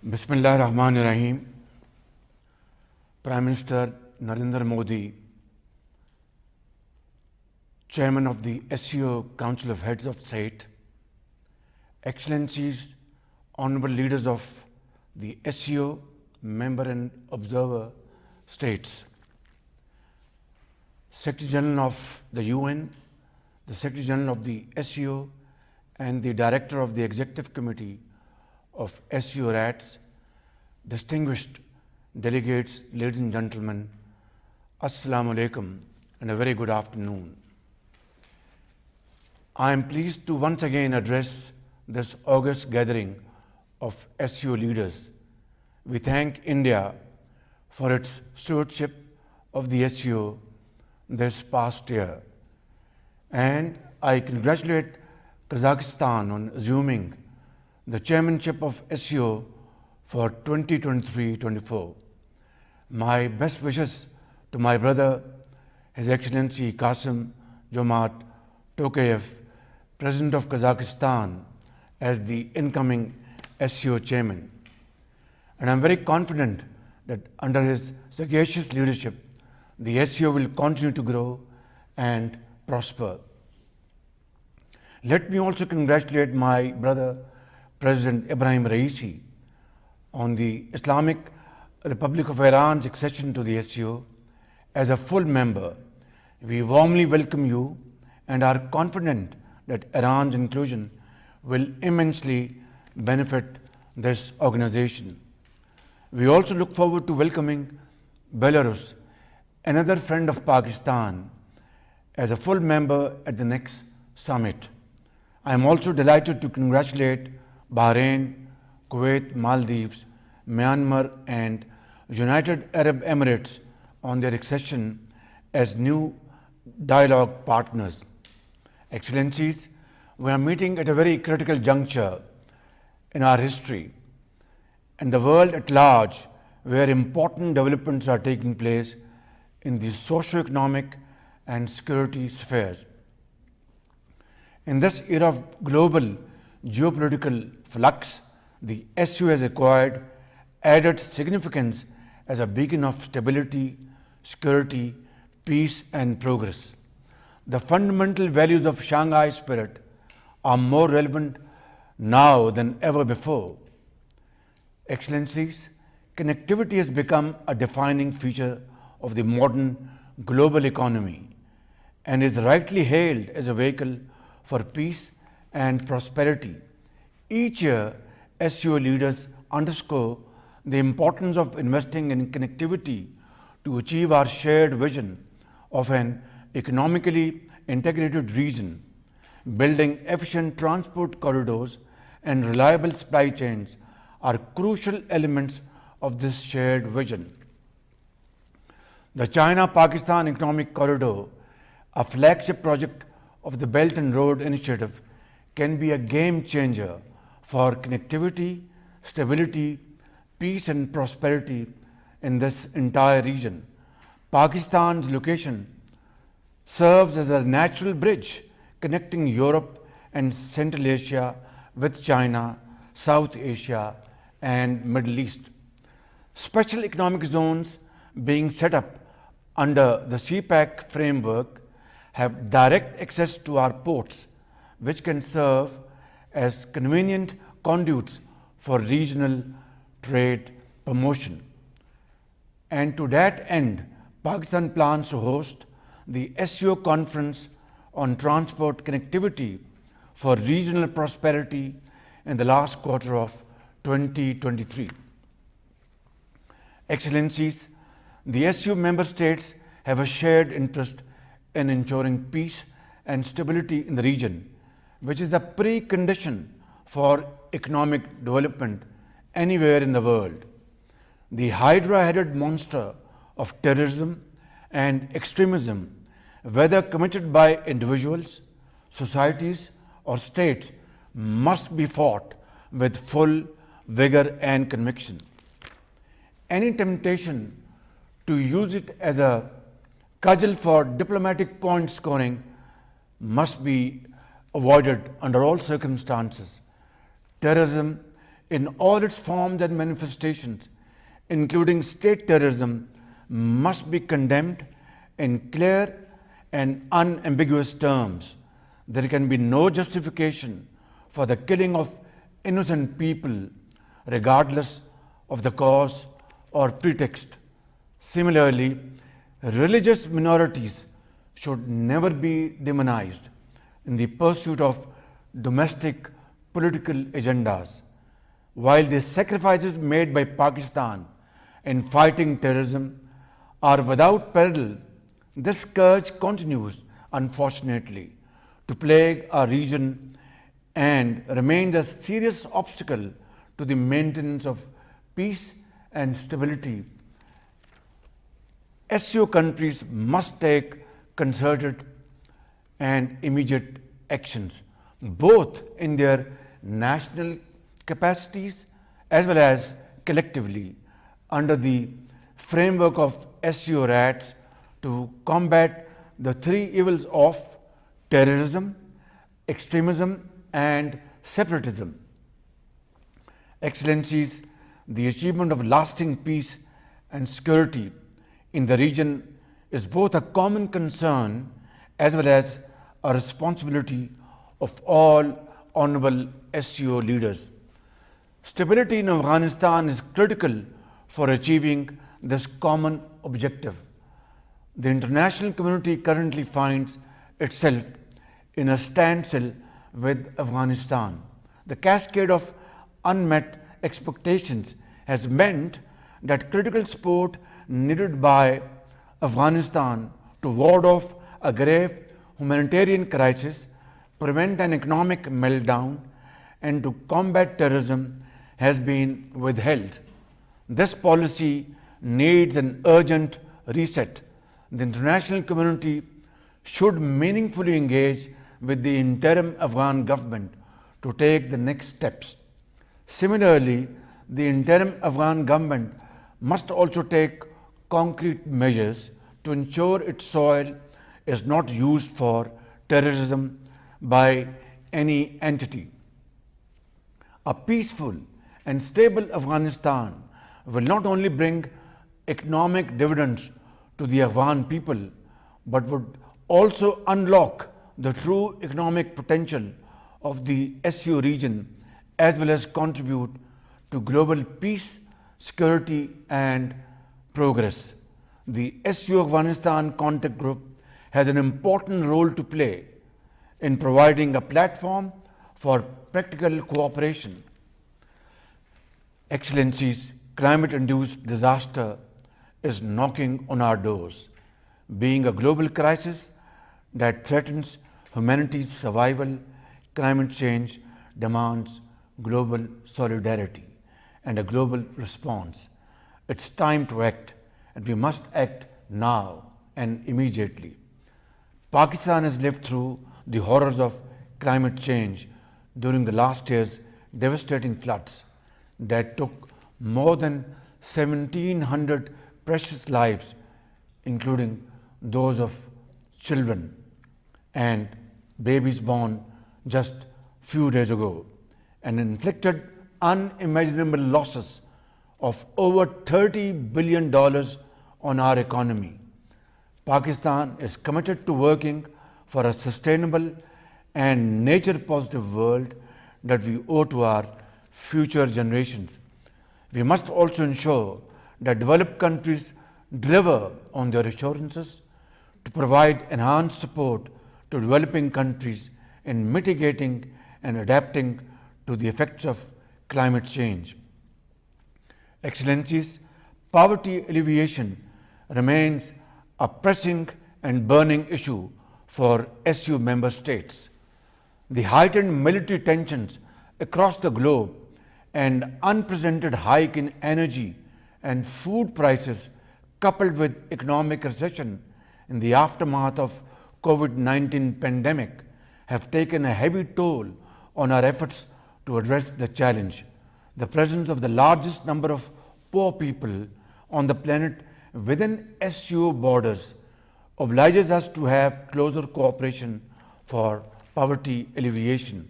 Bismillah Rahman Rahim. Prime Minister Narendra Modi, Chairman of the SCO Council of Heads of State, Excellencies, Honorable Leaders of the SCO, Member and Observer States, Secretary General of the UN, the Secretary General of the SCO, and the Director of the Executive Committee of SCO RATS, distinguished delegates, ladies and gentlemen, Assalamu alaikum and a very good afternoon. I am pleased to once again address this august gathering of SCO leaders. We thank India for its stewardship of the SCO this past year, and I congratulate Kazakhstan on assuming the chairmanship of SCO for 2023-24. My best wishes to my brother, His Excellency Kasim Jomart Tokayev, President of Kazakhstan, as the incoming SCO chairman. And I'm very confident that under his sagacious leadership, the SCO will continue to grow and prosper. Let me also congratulate my brother, President Ibrahim Raisi, on the Islamic Republic of Iran's accession to the SCO as a full member. We warmly welcome you and are confident that Iran's inclusion will immensely benefit this organization. We also look forward to welcoming Belarus, another friend of Pakistan, as a full member at the next summit. I am also delighted to congratulate Bahrain, Kuwait, Maldives, Myanmar, and United Arab Emirates on their accession as new dialogue partners. Excellencies, we are meeting at a very critical juncture in our history and the world at large, where important developments are taking place in the socio-economic and security spheres. In this era of global geopolitical flux, the SCO has acquired added significance as a beacon of stability, security, peace, and progress. The fundamental values of Shanghai spirit are more relevant now than ever before. Excellencies, connectivity has become a defining feature of the modern global economy and is rightly hailed as a vehicle for peace and prosperity. Each year, SCO leaders underscore the importance of investing in connectivity to achieve our shared vision of an economically integrated region. Building efficient transport corridors and reliable supply chains are crucial elements of this shared vision. The China-Pakistan Economic Corridor, a flagship project of the Belt and Road Initiative, can be a game changer for connectivity, stability, peace and prosperity in this entire region. Pakistan's location serves as a natural bridge connecting Europe and Central Asia with China, South Asia, and Middle East. Special economic zones being set up under the CPEC framework have direct access to our ports, which can serve as convenient conduits for regional trade promotion. And to that end, Pakistan plans to host the SCO Conference on Transport Connectivity for Regional Prosperity in the last quarter of 2023. Excellencies, the SCO member states have a shared interest in ensuring peace and stability in the region, which is a precondition for economic development anywhere in the world. The hydra-headed monster of terrorism and extremism, whether committed by individuals, societies, or states, must be fought with full vigor and conviction. Any temptation to use it as a cudgel for diplomatic point scoring must be avoided under all circumstances. Terrorism in all its forms and manifestations, including state terrorism, must be condemned in clear and unambiguous terms. There can be no justification for the killing of innocent people, regardless of the cause or pretext. Similarly, religious minorities should never be demonized in the pursuit of domestic political agendas. While the sacrifices made by Pakistan in fighting terrorism are without parallel, this scourge continues, unfortunately, to plague our region and remains a serious obstacle to the maintenance of peace and stability. SCO countries must take concerted and immediate actions, both in their national capacities as well as collectively under the framework of SCO RATS to combat the three evils of terrorism, extremism, and separatism. Excellencies, the achievement of lasting peace and security in the region is both a common concern as well as a responsibility of all honorable SCO leaders. Stability in Afghanistan is critical for achieving this common objective. The international community currently finds itself in a standstill with Afghanistan. The cascade of unmet expectations has meant that critical support needed by Afghanistan to ward off a grave humanitarian crisis, prevent an economic meltdown, and to combat terrorism has been withheld. This policy needs an urgent reset. The international community should meaningfully engage with the interim Afghan government to take the next steps. Similarly, the interim Afghan government must also take concrete measures to ensure its soil is not used for terrorism by any entity. A peaceful and stable Afghanistan will not only bring economic dividends to the Afghan people, but would also unlock the true economic potential of the SCO region as well as contribute to global peace, security, and progress. The SCO Afghanistan Contact Group has an important role to play in providing a platform for practical cooperation. Excellencies, climate-induced disaster is knocking on our doors. Being a global crisis that threatens humanity's survival, climate change demands global solidarity and a global response. It's time to act, and we must act now and immediately. Pakistan has lived through the horrors of climate change during the last year's devastating floods that took more than 1,700 precious lives, including those of children and babies born just few days ago, and inflicted unimaginable losses of over $30 billion on our economy. Pakistan is committed to working for a sustainable and nature-positive world that we owe to our future generations. We must also ensure that developed countries deliver on their assurances to provide enhanced support to developing countries in mitigating and adapting to the effects of climate change. Excellencies, poverty alleviation remains a pressing and burning issue for SCO member states. The heightened military tensions across the globe and unprecedented hike in energy and food prices, coupled with economic recession in the aftermath of COVID-19 pandemic, have taken a heavy toll on our efforts to address the challenge. The presence of the largest number of poor people on the planet within SCO borders obliges us to have closer cooperation for poverty alleviation.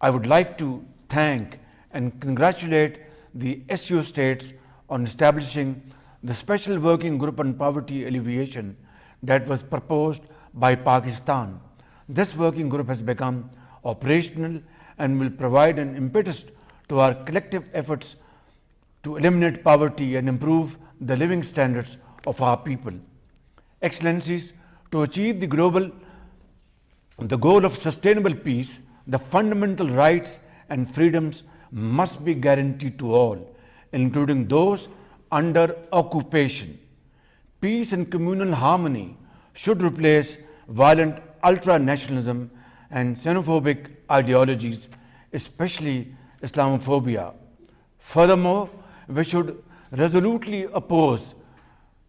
I would like to thank and congratulate the SCO states on establishing the special working group on poverty alleviation that was proposed by Pakistan. This working group has become operational and will provide an impetus to our collective efforts to eliminate poverty and improve the living standards of our people. Excellencies, to achieve the goal of sustainable peace, the fundamental rights and freedoms must be guaranteed to all, including those under occupation. Peace and communal harmony should replace violent ultra-nationalism and xenophobic ideologies, especially Islamophobia. Furthermore, we should resolutely oppose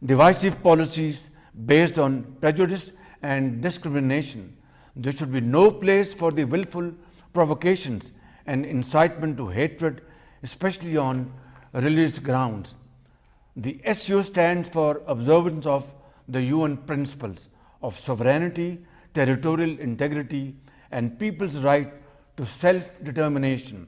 divisive policies based on prejudice and discrimination. There should be no place for the willful provocations and incitement to hatred, especially on religious grounds. The SCO stands for observance of the UN principles of sovereignty, territorial integrity, and people's right to self-determination.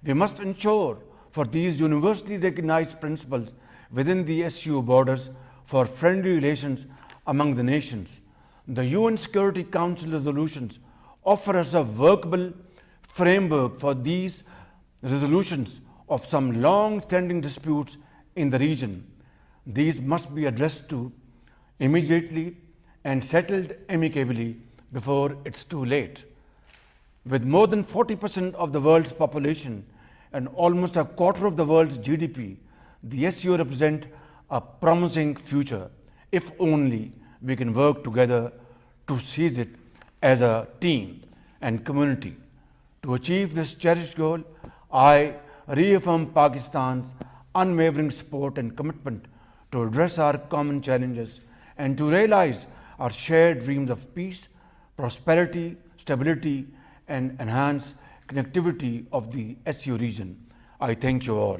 We must ensure for these universally recognized principles within the SCO borders for friendly relations among the nations. The UN Security Council resolutions offer us a workable framework for these resolutions of some long-standing disputes in the region. These must be addressed to immediately and settled amicably before it's too late. With more than 40% of the world's population and almost a quarter of the world's GDP, the SCO represents a promising future, if only we can work together to seize it as a team and community. To achieve this cherished goal, I reaffirm Pakistan's unwavering support and commitment to address our common challenges and to realize our shared dreams of peace, prosperity, stability, and enhanced connectivity of the SCO region. I thank you all.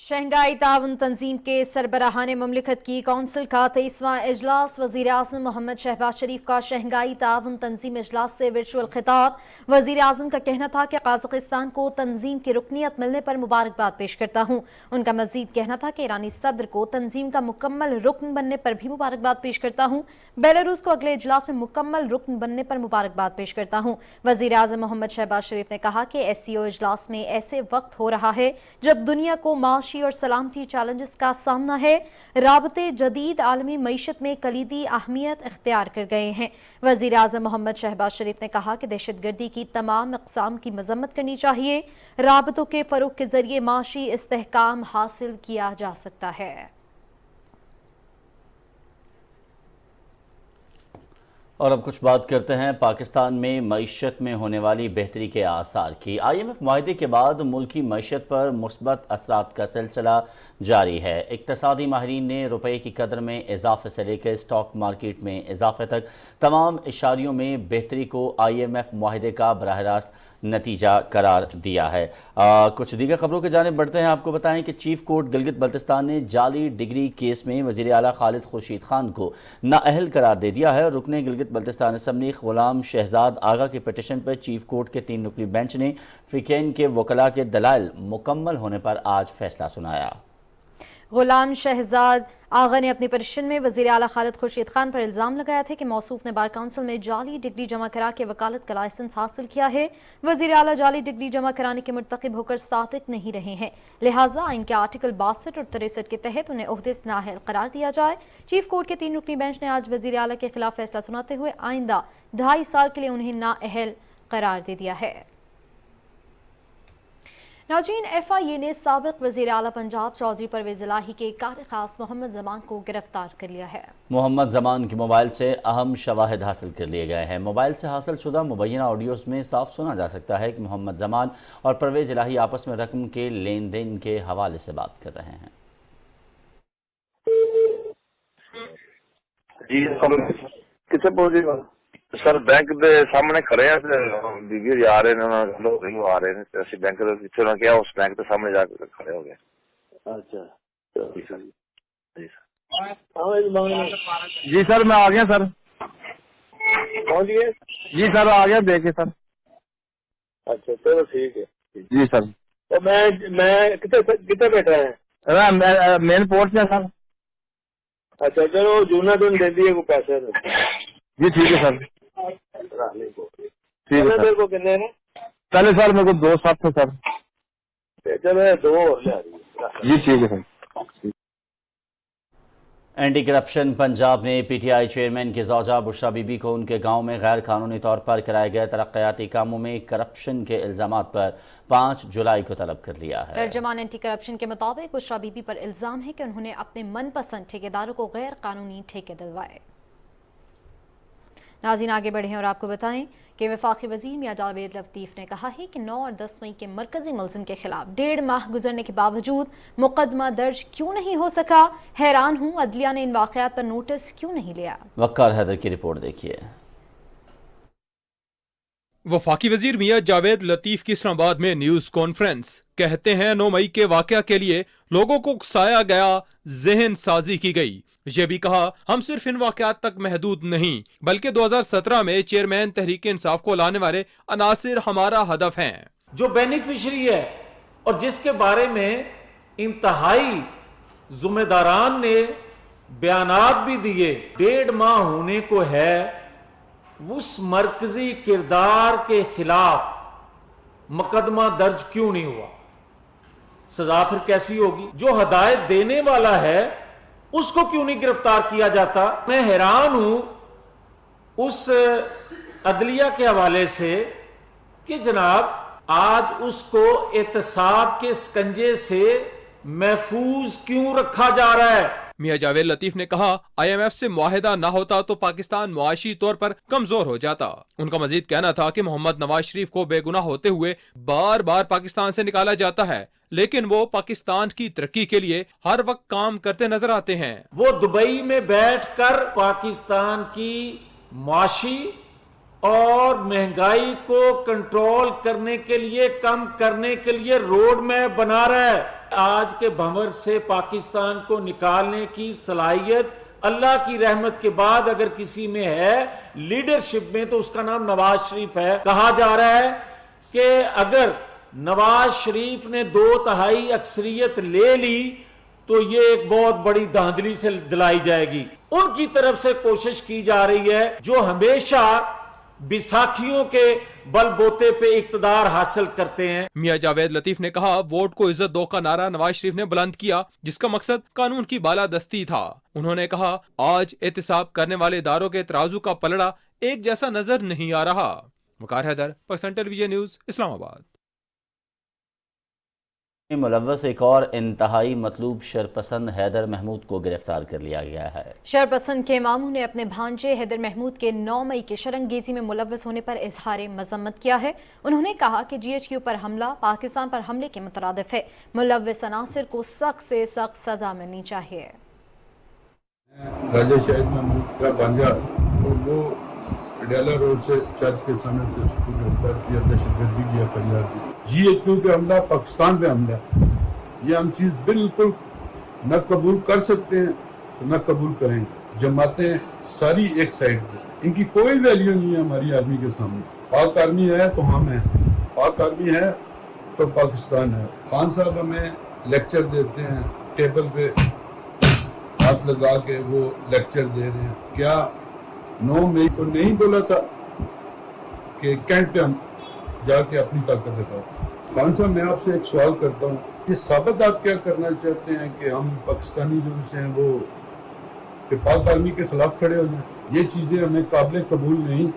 Shanghai ताउन तंजीम के सरबराहान ममलिकत की council का 23वां इजलास वज़ीर आज़म मोहम्मद शहबाज शरीफ का Shanghai ताउन तंजीम इजलास से वर्चुअल खिताब। वज़ीर आज़म का कहना था कि काज़ाकिस्तान को तंजीम की रुकनियत मिलने पर मुबारकबाद पेश करता हूँ। उनका मजीद कहना था कि ईरानी सदर को तंजीम का मुकम्मल रुकन बनने पर भी मुबारकबाद पेश करता हूँ। बेलारूस को अगले इजलास में मुकम्मल रुकन बनने पर मुबारकबाद पेश करता हूँ। वज़ीर आज़म मोहम्मद शहबाज शरीफ ने कहा कि SCO इजलास में ऐसे वक्त हो रहा है जब दुनिया को माशी और सलामती चैलेंजेस का सामना है। राबते जदीद आलमी मईशत में कलीदी अहमियत इख्तियार कर गए हैं। वज़ीर आज़म मोहम्मद शहबाज शरीफ ने कहा कि दहशतगर्दी की तमाम अक़साम की मजम्मत करनी चाहिए। राबतों के फ़रोग़ के ज़रिए माशी इस्तेहकाम हासिल किया जा सकता है। और अब कुछ बात करते हैं पाकिस्तान में मईशत में होने वाली बेहतरी के आसार की। IMF मुआहदे के बाद मुल्की मईशत पर मुस्बत असरात का सिलसिला जारी है। इक़्तिसादी माहिरीन ने रुपये की कदर में इजाफे से लेकर स्टॉक मार्केट में इजाफे तक तमाम इशारियों में बेहतरी को IMF मुआहदे का बराह रास्त नतीजा करार दिया है। कुछ दीगर खबरों के जानिब बढ़ते हैं। आपको बताएं कि चीफ कोर्ट गिलगित बल्तिस्तान ने जाली डिग्री केस में वज़ीर आला खालिद खुर्शीद खान को नाअहल करार दे दिया है। रुकने गिलगित बल्तिस्तान असम्बली गुलाम शहजाद आगा के पिटीशन पर चीफ कोर्ट के 3 रुकनी बेंच ने फ़िकैन के वकला के दलाइल मुकम्मल होने पर आज फैसला सुनाया। गुलाम शहजाद आगा ने अपनी पिटीशन में वज़ीर आला खालिद खुर्शीद खान पर इल्ज़ाम लगाया था कि मौसूफ ने बार काउंसिल में जाली डिग्री जमा करा के वकालत का लाइसेंस हासिल किया है। वज़ीर आला जाली डिग्री जमा कराने के मुर्तकिब होकर सादिक नहीं रहे हैं, लिहाजा आइन के आर्टिकल 62 और 63 के तहत उन्हें ओहदे से नाअहल करार दिया जाए। चीफ कोर्ट के 3 रुकनी बेंच ने आज वज़ीर आला के खिलाफ फैसला सुनाते हुए आइंदा 2.5 साल के लिए उन्हें नाअहल करार दे दिया है। नाज़रीन, FIA ने साबिक वज़ीर आला पंजाब चौधरी परवेज़ इलाही के कार खास मोहम्मद ज़मान को गिरफ्तार कर लिया है। मोहम्मद ज़मान के मोबाइल से अहम शवाहिद हासिल कर लिए गए हैं। मोबाइल से हासिल शुदा मुबैना ऑडियोज़ में साफ सुना जा सकता है कि मोहम्मद ज़मान और परवेज़ इलाही आपस में रकम के लेन देन के हवाले से बात कर रहे हैं। जी किसे पहुंचेगा सर? बैंक के सामने खड़े हैं, बीवी आ रहे हैं, लोग नहीं आ रहे हैं। ऐसे बैंक के क्या उस बैंक के सामने जाकर खड़े हो गए। अच्छा जी सर। जी सर मैं आ गया सर। पहुंच गए? जी सर आ गया देखे सर। अच्छा चलो ठीक है। जी सर। तो मैं कितने बैठा है? मेन पोर्ट में सर। अच्छा चलो जूना दिन दे दिए को पैसे जी ठीक है सर। ठीक है सर। मेरे को कितने ने? चले सर, मेरे को 2 साथ थे सर। चलो 2 और ले आ रही जी ठीक है सर। एंटी करप्शन पंजाब ने पीटीआई चेयरमैन की ज़ौजा बुशरा बीबी को उनके गांव में गैर कानूनी तौर पर कराए गए तरक्याती कामों में करप्शन के इल्जामात पर 5 जुलाई को तलब कर लिया है। तर्जमान एंटी करप्शन के मुताबिक बुशरा बीबी पर इल्जाम है कि उन्होंने अपने मनपसंद ठेकेदारों को गैर कानूनी ठेके दिलवाए। नाज़रीन आगे बढ़े हैं और आपको बताएं कि वफाकी वज़ीर मियां जावेद लतीफ़ ने कहा है कि 9 और 10 मई के मरकजी मुलज़िम के खिलाफ 1.5 माह गुजरने के बावजूद मुकदमा दर्ज क्यों नहीं हो सका। हैरान हूँ अदलिया ने इन वाक़यात पर नोटिस क्यों नहीं लिया। वक्कार हैदर की रिपोर्ट देखिए। वफाकी वजीर मियां जावेद लतीफ़ की इस्लामाबाद में न्यूज़ कॉन्फ्रेंस। कहते हैं 9 मई के वाक़या के लिए लोगों को उकसाया गया, जहन साजी की गई। ये भी कहा हम सिर्फ इन वाक़यात तक महदूद नहीं बल्कि 2017 में चेयरमैन तहरीक इंसाफ को लाने वाले अनासिर हमारा हदफ हैं। जो बेनिफिशरी है और जिसके बारे में इंतहाई जुम्मेदारान ने बयानात भी दिए, 1.5 माह होने को है, उस मरकजी किरदार के खिलाफ मुकदमा दर्ज क्यों नहीं हुआ? सजा फिर कैसी होगी? जो हदायत देने वाला है उसको क्यों नहीं गिरफ्तार किया जाता? मैं हैरान हूं उस अदलिया के हवाले से कि जनाब आज उसको एहतसाब के स्कंजे से महफूज क्यों रखा जा रहा है? मियां जावेद लतीफ ने कहा IMF से मुआहिदा ना होता तो पाकिस्तान मुआशी तौर पर कमजोर हो जाता। उनका मजीद कहना था कि मोहम्मद नवाज शरीफ को बेगुनाह होते हुए बार बार पाकिस्तान से निकाला जाता है, लेकिन वो पाकिस्तान की तरक्की के लिए हर वक्त काम करते नजर आते हैं। वो दुबई में बैठकर पाकिस्तान की मुआशी और महंगाई को कंट्रोल करने के लिए, कम करने के लिए रोड मैप बना रहा है। आज के भंवर से पाकिस्तान को निकालने की सलाहियत अल्लाह की रहमत के बाद अगर किसी में है लीडरशिप में तो उसका नाम नवाज शरीफ है। कहा जा रहा है कि अगर नवाज शरीफ ने 2/3 अक्सरियत ले ली तो ये एक बहुत बड़ी धांधली से दिलाई जाएगी। उनकी तरफ से कोशिश की जा रही है जो हमेशा बिसाखियों के बलबोते पे इक्तदार हासिल करते हैं। मियां जावेद लतीफ ने कहा वोट को इज्जत दो का नारा नवाज शरीफ ने बुलंद किया, जिसका मकसद कानून की बालादस्ती था। उन्होंने कहा आज एहतसाब करने वाले इदारों के तराजू का पलड़ा एक जैसा नजर नहीं आ रहा। वकार हैदर, पाकिस्तान टेलीविजन न्यूज, इस्लामाबाद। मुलव्वस एक और इंतहाई मतलूब शरपसंद हैदर महमूद को गिरफ्तार कर लिया गया है। शरपसंद के मामू ने अपने भांजे हैदर महमूद के 9 मई के शरंगेजी में मुलव्वस होने पर इजहार मजम्मत किया है। उन्होंने कहा कि GHQ पर हमला पाकिस्तान पर हमले के मुतरादिफ है। मुलव्वस अनासिर को सख्त से सख्त सजा मिलनी चाहिए। राजा शाहिद महमूद का भांजा और वो पटियाला रोड से चर्च के सामने से उसको गिरफ्तार किया, दहशतगर्दी की FIR दी। GHQ पे हमला, पाकिस्तान पे हमला, ये हम चीज बिल्कुल न कबूल कर सकते हैं तो न कबूल करेंगे। जमातें सारी एक साइड पे, इनकी कोई वैल्यू नहीं है हमारी आर्मी के सामने। पाक आर्मी है तो हम हैं, पाक आर्मी है तो पाकिस्तान है। खान साहब हमें लेक्चर देते हैं, टेबल पे हाथ लगा के वो लेक्चर दे रहे हैं। क्या 9 मई को नहीं बोला था कि कैंट पे हम जाके अपनी ताकत दिखाओ? खान साहब मैं आपसे एक सवाल करता हूँ, ये साबित आप क्या करना चाहते हैं कि हम पाकिस्तानी जो हैं वो कि पाक आर्मी के खिलाफ खड़े हो जाएं? ये चीजें हमें काबिल कबूल नहीं।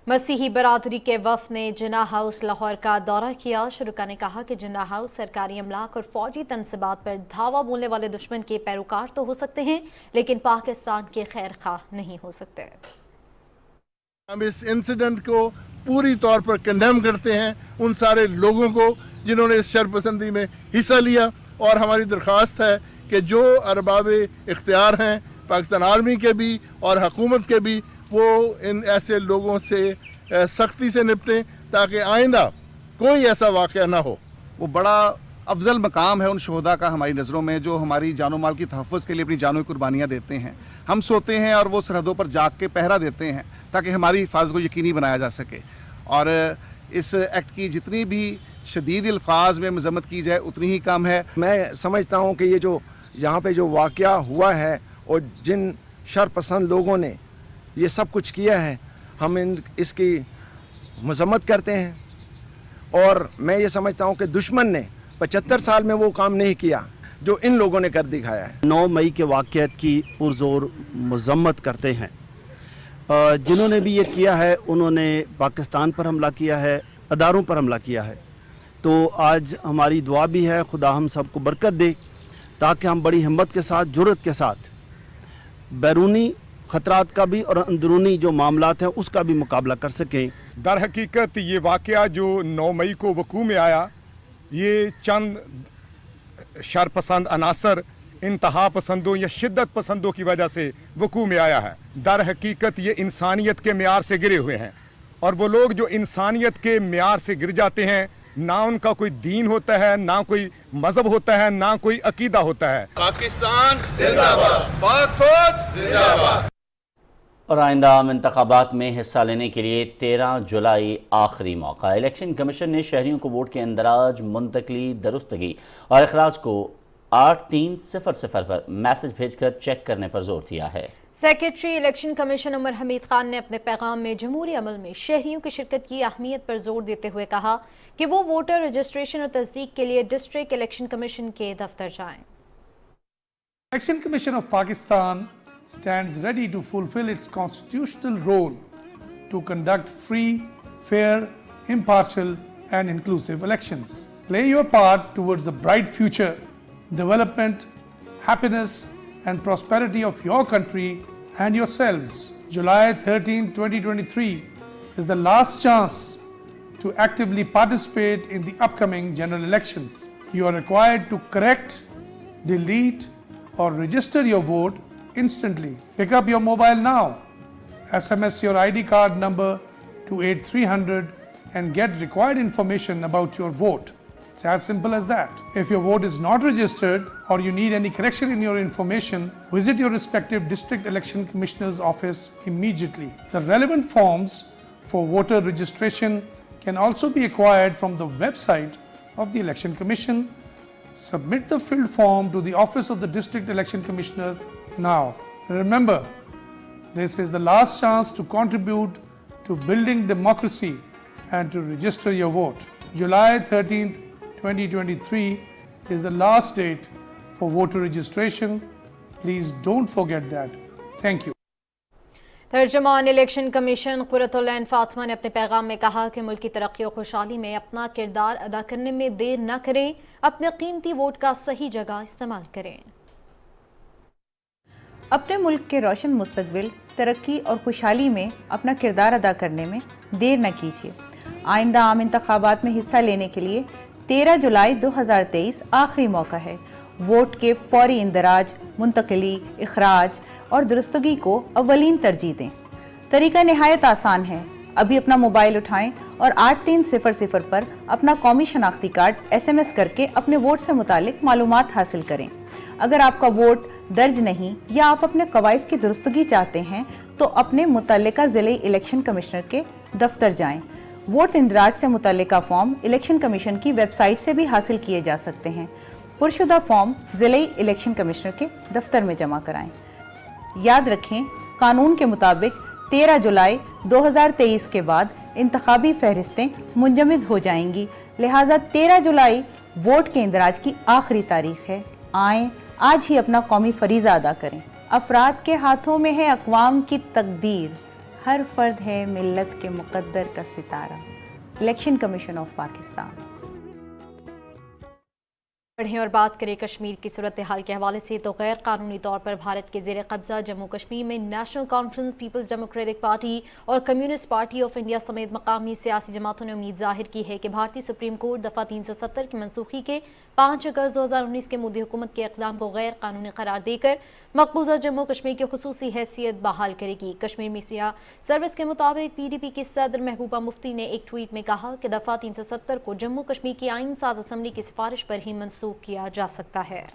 मसीही बरादरी के वफ़द ने जिन्ना हाउस लाहौर का दौरा किया। शुरुका ने कहा कि जिन्ना हाउस सरकारी अमलाक और फौजी तनसीबात पर धावा बोलने वाले दुश्मन के पैरोकार तो हो सकते हैं, लेकिन पाकिस्तान के खैर खाह नहीं हो सकते। हम इस इंसिडेंट को पूरी तौर पर कंडेम करते हैं, उन सारे लोगों को जिन्होंने इस शरपसंदी में हिस्सा लिया, और हमारी दरख्वास्त है कि जो अरबाब इख्तियार हैं पाकिस्तान आर्मी के भी और हुकूमत के भी, वो इन ऐसे लोगों से सख्ती से निपटें ताकि आइंदा कोई ऐसा वाक़या ना हो। वो बड़ा अफजल मकाम है उन शोहदा का हमारी नज़रों में जो हमारी जानो माल की तहफ़्फ़ुज़ के लिए अपनी जानों की कुर्बानियाँ देते हैं। हम सोते हैं और वो सरहदों पर जाग के पहरा देते हैं ताकि हमारी हिफाजत को यकीनी बनाया जा सके। और इस एक्ट की जितनी भी शदीद अल्फाज में मजम्मत की जाए उतनी ही कम है। मैं समझता हूँ कि ये जो यहाँ पे जो वाक़या हुआ है और जिन शरपसंद लोगों ने ये सब कुछ किया है, हम इसकी मजम्मत करते हैं और मैं ये समझता हूँ कि दुश्मन ने 75 साल में वो काम नहीं किया जो इन लोगों ने कर दिखाया है। 9 मई के वाक़यात की पुरज़ोर मजम्मत करते हैं। जिन्होंने भी ये किया है उन्होंने पाकिस्तान पर हमला किया है, अदारों पर हमला किया है। तो आज हमारी दुआ भी है खुदा हम सबको बरकत दे ताकि हम बड़ी हिम्मत के साथ, जुर्रत के साथ बैरूनी ख़तरात का भी और अंदरूनी जो मामलात हैं उसका भी मुकाबला कर सकें। दर हकीकत ये वाक़या जो 9 मई को वकू में आया, ये चंद शरपसंद अनासर इंतहा पसंदों या शिद्दत पसंदों की वजह से वकू में आया है। दर हकीकत ये इंसानियत के मेयार से गिरे हुए हैं और वो लोग जो इंसानियत के मेयार से गिर जाते हैं, ना उनका कोई दीन होता है, ना कोई मजहब होता है, ना कोई अकीदा होता है। पाकिस्तान जिंदाबाद, पाक फौज जिंदाबाद। और आइंदा इंतखाबात में हिस्सा लेने के लिए 13 जुलाई आखिरी मौका। इलेक्शन कमीशन ने शहरियों को वोट के अंदराज, मुंतकली, दुरुस्तगी और अखराज को 8300 पर मैसेज भेजकर चेक करने पर जोर दिया है। Secretary election commission Umar Hamid Khan ने अपने पैगाम में जमहूरी अमल में शहरियों की शिरकत की अहमियत पर जोर देते हुए कहा कि वो वोटर रजिस्ट्रेशन और तस्दीक के लिए डिस्ट्रिक्ट इलेक्शन कमीशन के दफ्तर जाएं। Election Commission of Pakistan stands ready to fulfill its constitutional role to conduct free, fair, impartial and inclusive elections. Play your part towards the bright future, development, happiness and prosperity of your country and yourselves. July 13, 2023 is the last chance to actively participate in the upcoming general elections. You are required to correct, delete or register your vote instantly. Pick up your mobile now, SMS your ID card number to 8300 and get required information about your vote. It's as simple as that. If your vote is not registered or you need any correction in your information, visit your respective district election commissioner's office immediately. The relevant forms for voter registration can also be acquired from the website of the Election Commission. Submit the filled form to the office of the District Election Commissioner now. Remember, this is the last chance to contribute to building democracy and to register your vote. July 13th, 2023 is the last date for voter registration. Please don't forget that. Thank you. तर्जमान election commission Qurratul Ain Fatima ने अपने पैगाम में कहा कि मुल्क की तरक्की और खुशहाली में अपना किरदार अदा करने में देर न करें, अपने कीमती वोट का सही जगह इस्तेमाल करें। अपने मुल्क के रोशन मुस्तकबिल, तरक्की और खुशहाली में अपना किरदार अदा करने में देर न कीजिए। आइंदा आम इंतखाबात में हिस्सा लेने के लिए 13 जुलाई 2023 आखिरी मौका है। वोट के फौरी इंदराज, मुंतकली, इखराज और दुरुस्तगी को अव्वलीन तरजीह दें। तरीका निहायत आसान है। अभी अपना मोबाइल उठाएं और 8300 पर अपना कौमी शनाख्ती कार्ड SMS करके अपने वोट से मुतालिक मालूमात हासिल करें। अगर आपका वोट दर्ज नहीं या आप अपने कवायद की दुरुस्तगी चाहते हैं तो अपने मुतल्लिका ज़िले इलेक्शन कमिश्नर के दफ्तर जाएं। वोट इंदराज से मुतल्लिका फॉर्म इलेक्शन कमीशन की वेबसाइट से भी हासिल किए जा सकते हैं। पुरशुदा फॉर्म ज़िले इलेक्शन कमिश्नर के दफ्तर में जमा कराएं। याद रखें, कानून के मुताबिक 13 जुलाई 2023 के बाद इंतखाबी फहरिस्तें मुंजमद हो जाएंगी, लिहाजा 13 जुलाई वोट के इंदराज की आखिरी तारीख है। आएँ, आज ही अपना कौमी फरीज़ा अदा करें। अफराद के हाथों में है अक़वाम की तकदीर, हर फर्द है मिल्लत के मुक़द्दर का सितारा। Election commission of Pakistan. बढ़ें और बात करें कश्मीर की सूरत हाल के हवाले से तो गैर कानूनी तौर पर भारत के ज़ेर कब्ज़ा जम्मू कश्मीर में national conference, people's democratic party और कम्युनिस्ट पार्टी ऑफ इंडिया समेत मकामी सियासी जमातों ने उम्मीद जाहिर की है कि भारतीय सुप्रीम कोर्ट दफ़ा 370 की मनसूखी के 5 अगस्त 2019 के मोदी हुकूमत के इक़दाम को गैर कानूनी करार देकर मकबूजा जम्मू कश्मीर की खुसूसी हैसियत बहाल करेगी। कश्मीर मीडिया सर्विस के मुताबिक PDP की सदर महबूबा मुफ्ती ने एक ट्वीट में कहा कि दफ़ा 370 को जम्मू कश्मीर की आइन साज असम्बली की सिफारिश पर ही मनसूख किया जा सकता है।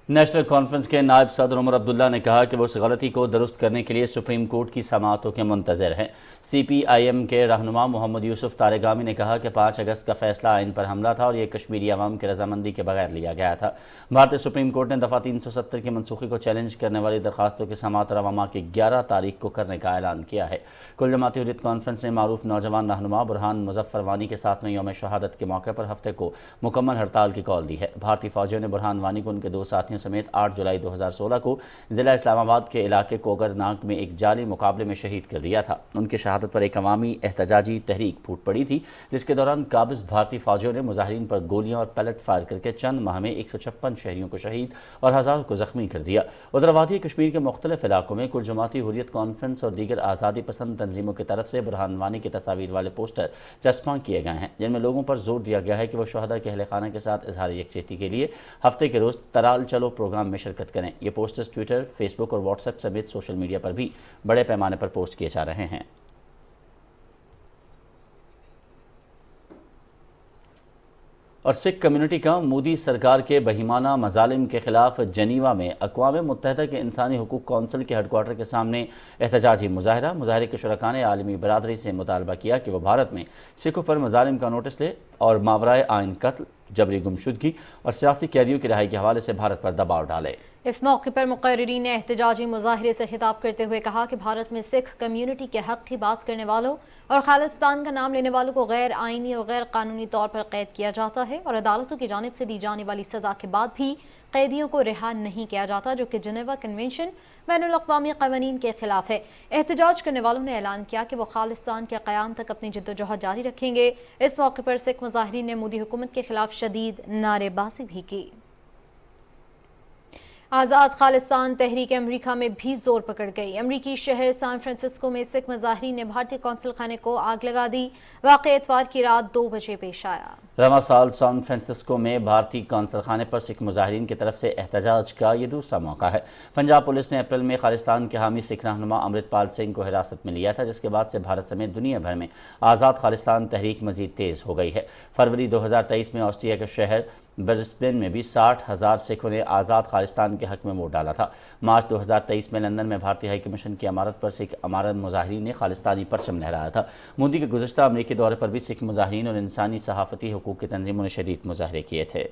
نیشنل کانفرنس کے نائب صدر عمر عبداللہ نے کہا کہ وہ اس غلطی کو درست کرنے کے لیے سپریم کورٹ کی سماعتوں کے منتظر ہیں۔ سی پی آئی ایم کے رہنما محمد یوسف طارقامی نے کہا کہ 5 اگست کا فیصلہ آئین پر حملہ تھا اور یہ کشمیری عوام کی رضامندی کے بغیر لیا گیا تھا۔ بھارتی سپریم کورٹ نے دفعہ 370 کی منسوخی کو چیلنج کرنے والی درخواستوں کی سماعت رواں کی 11 تاریخ کو کرنے کا اعلان کیا ہے۔ کل جماعتی حریت کانفرنس نے معروف نوجوان رہنما برہان مظفر وانی کے 7ویں یوم شہادت کے موقع پر ہفتے کو مکمل ہڑتال کی کال دی ہے۔ بھارتی فوجیوں نے برہان وانی کو ان کے 2 ساتھیوں سمیت 8 جولائی 2016 کو ضلع اسلام آباد کے علاقے کوگر ناگ میں ایک جعلی مقابلے میں شہید کر دیا تھا۔ ان کی شہادت پر ایک عوامی احتجاجی تحریک پھوٹ پڑی تھی، جس کے دوران قابض بھارتی فوجیوں نے مظاہرین پر گولیاں اور پیلٹ فائر کر کے چند ماہ میں 156 شہریوں کو شہید اور ہزاروں کو زخمی کر دیا۔ ادھر وادی کشمیر کے مختلف علاقوں میں کل جماعتی حریت کانفرنس اور دیگر آزادی پسند تنظیموں کی طرف سے برہان وانی کی تصاویر والے پوسٹر چسپاں کیے گئے ہیں، جن میں لوگوں پر زور دیا گیا ہے کہ وہ شہداء کے اہل خانہ کے ساتھ اظہار یکجہتی کے لیے ہفتے کے روز ترال چلو پروگرام میں شرکت کریں۔ یہ پوسٹرز ٹویٹر، فیس بک اور واٹس ایپ سمیت سوشل میڈیا پر بھی بڑے پیمانے پر پوسٹ کیے جا رہے ہیں۔ اور سکھ کمیونٹی کا مودی سرکار کے بہیمانہ مظالم کے خلاف جنیوا میں اقوام متحدہ کے انسانی حقوق کونسل کے ہیڈ کوارٹر کے سامنے احتجاجی مظاہرے کے شرکاء نے عالمی برادری سے مطالبہ کیا کہ وہ بھارت میں سکھوں پر مظالم کا نوٹس لے اور ماورائے آئین قتل، جبری گمشدگی اور سیاسی قیدیوں کی رہائی کے حوالے سے بھارت پر دباؤ ڈالے۔ اس موقع پر مقررین نے احتجاجی مظاہرے سے خطاب کرتے ہوئے کہا کہ بھارت میں سکھ کمیونٹی کے حق کی بات کرنے والوں اور خالصتان کا نام لینے والوں کو غیر آئینی اور غیر قانونی طور پر قید کیا جاتا ہے اور عدالتوں کی جانب سے دی جانے والی سزا کے بعد بھی قیدیوں کو رہا نہیں کیا جاتا، جو کہ جنیوا کنونشن بین الاقوامی قوانین کے خلاف ہے۔ احتجاج کرنے والوں نے اعلان کیا کہ وہ خالصتان کے قیام تک اپنی جدوجہد جاری رکھیں گے۔ اس موقع پر سکھ مظاہرین نے مودی حکومت کے خلاف شدید نعرے بازی بھی کی۔ آزاد خالصتان تحریک امریکہ میں بھی زور پکڑ گئی۔ امریکی شہر سان فرانسسکو میں سکھ مظاہرین نے بھارتی قونصل خانے کو آگ لگا دی۔ واقعہ اتوار کی رات 2 بجے پیش آیا۔ رواں سال سان فرانسسکو میں بھارتی قونصل خانے پر سکھ مظاہرین کی طرف سے احتجاج کا یہ دوسرا موقع ہے۔ پنجاب پولیس نے اپریل میں خالصتان کے حامی سکھ رہنما امرت پال سنگھ کو حراست میں لیا تھا، جس کے بعد سے بھارت سمیت دنیا بھر میں آزاد خالصتان تحریک مزید تیز ہو گئی ہے۔ فروری 2023 میں آسٹریا کے شہر برسبن میں بھی 60,000 سکھوں نے آزاد خالصتان کے حق میں ووٹ ڈالا تھا۔ مارچ 2023 میں لندن میں بھارتی ہائی کمیشن کی عمارت پر سکھ عمارت مظاہرین نے خالصتانی پرچم لہرایا تھا۔ مودی کے گزشتہ امریکی دورے پر بھی سکھ مظاہرین اور انسانی صحافتی حقوق کی تنظیموں نے شدید مظاہرے کیے تھے۔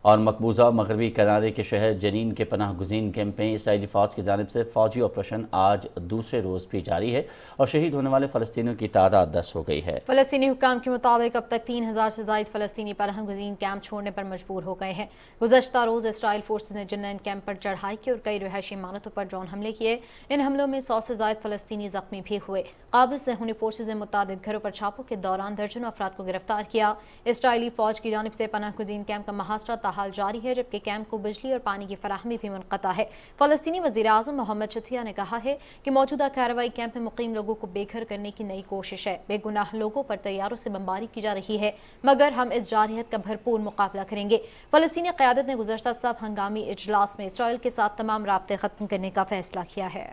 اور مقبوضہ مغربی کنارے کے شہر جنین کے پناہ گزین کیمپ میں اسرائیلی فوج کی جانب سے فوجی آپریشن آج دوسرے روز بھی جاری ہے اور شہید ہونے والے فلسطینیوں کی تعداد 10 ہو گئی ہے۔ فلسطینی حکام کے مطابق اب تک 3000 سے زائد فلسطینی پناہ گزین کیمپ چھوڑنے پر مجبور ہو گئے ہیں۔ گزشتہ روز اسرائیل فورسز نے جنین کیمپ پر چڑھائی کی اور کئی رہائشی عمارتوں پر ڈرون حملے کیے۔ ان حملوں میں 100 سے زائد فلسطینی زخمی بھی ہوئے۔ قابض صہیونی فورسز نے متعدد گھروں پر چھاپوں کے دوران درجنوں افراد کو گرفتار کیا۔ اسرائیلی فوج کی جانب سے پناہ گزین کیمپ کا محاصرہ تاحال جاری ہے، جبکہ کیمپ کو بجلی اور پانی کی فراہمی بھی منقطع ہے۔ فلسطینی وزیر اعظم محمد شتیہ نے کہا ہے کہ موجودہ کارروائی کیمپ میں مقیم لوگوں کو بے گھر کرنے کی نئی کوشش ہے۔ بے گناہ لوگوں پر طیاروں سے بمباری کی جا رہی ہے، مگر ہم اس جارحیت کا بھرپور مقابلہ کریں گے۔ فلسطینی قیادت نے گزشتہ سب ہنگامی اجلاس میں اسرائیل کے ساتھ تمام رابطے ختم کرنے کا فیصلہ کیا ہے۔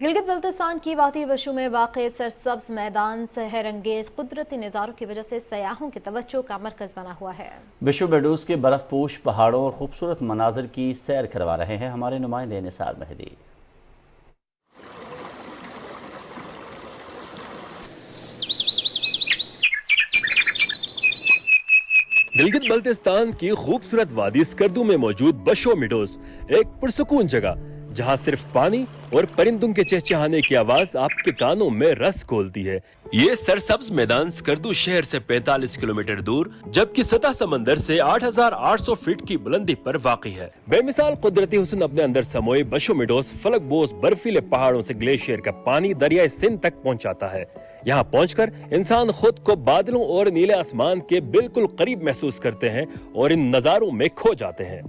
گلگت بلتستان کی وادی بشو میں واقع سرسبز میدان سحر انگیز قدرتی نظاروں کی وجہ سے سیاحوں کی توجہ کا مرکز بنا ہوا ہے۔ بشو بیڈوز کے برف پوش پہاڑوں اور خوبصورت مناظر کی سیر کروا رہے ہیں ہمارے نمائندے نثار مہدی۔ گلگت بلتستان کی خوبصورت وادی اسکردو میں موجود بشو میڈوز ایک پرسکون جگہ جہاں صرف پانی اور پرندوں کے چہچہانے کی آواز آپ کے کانوں میں رس گھولتی ہے۔ یہ سرسبز میدان اسکردو شہر سے 45 کلومیٹر دور جبکہ سطح سمندر سے 8800 فٹ کی بلندی پر واقع ہے۔ بے مثال قدرتی حسن اپنے اندر سموئے بشو میڈوز فلک بوز برفیلے پہاڑوں سے گلیشیئر کا پانی دریائے سندھ تک پہنچاتا ہے۔ یہاں پہنچ کر انسان خود کو بادلوں اور نیلے آسمان کے بالکل قریب محسوس کرتے ہیں اور ان نظاروں میں کھو جاتے ہیں۔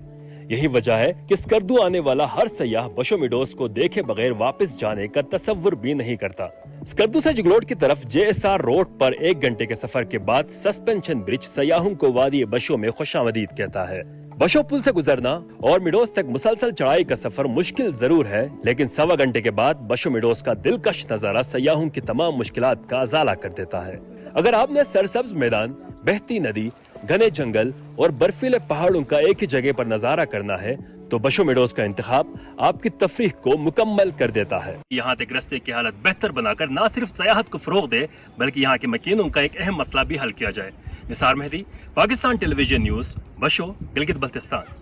یہی وجہ ہے کہ اسکردو آنے والا ہر سیاح بشو میڈوز کو دیکھے بغیر واپس جانے کا تصور بھی نہیں کرتا۔ اسکردو سے جگلوٹ کی طرف JSR روڈ پر 1 گھنٹے کے سفر کے بعد سسپینشن برج سیاحوں کو وادی بشو میں خوش آمدید کہتا ہے۔ بشو پل سے گزرنا اور میڈوز تک مسلسل چڑھائی کا سفر مشکل ضرور ہے، لیکن 1.25 گھنٹے کے بعد بشو میڈوز کا دلکش نظارہ سیاحوں کی تمام مشکلات کا ازالہ کر دیتا ہے۔ اگر آپ نے سرسبز میدان، بہتی ندی، घने जंगल और बर्फीले पहाड़ों का एक ही जगह पर नजारा करना है तो बशो मेडोज का इंतखाब आपकी तफरीह को मुकम्मल कर देता है। यहाँ तक रास्ते की हालत बेहतर बनाकर न सिर्फ सयाहत को फरोग दे बल्कि यहाँ के मकीनों का एक अहम मसला भी हल किया जाए। Nisar Mehdi, Pakistan television news, Basho, Gilgit Baltistan.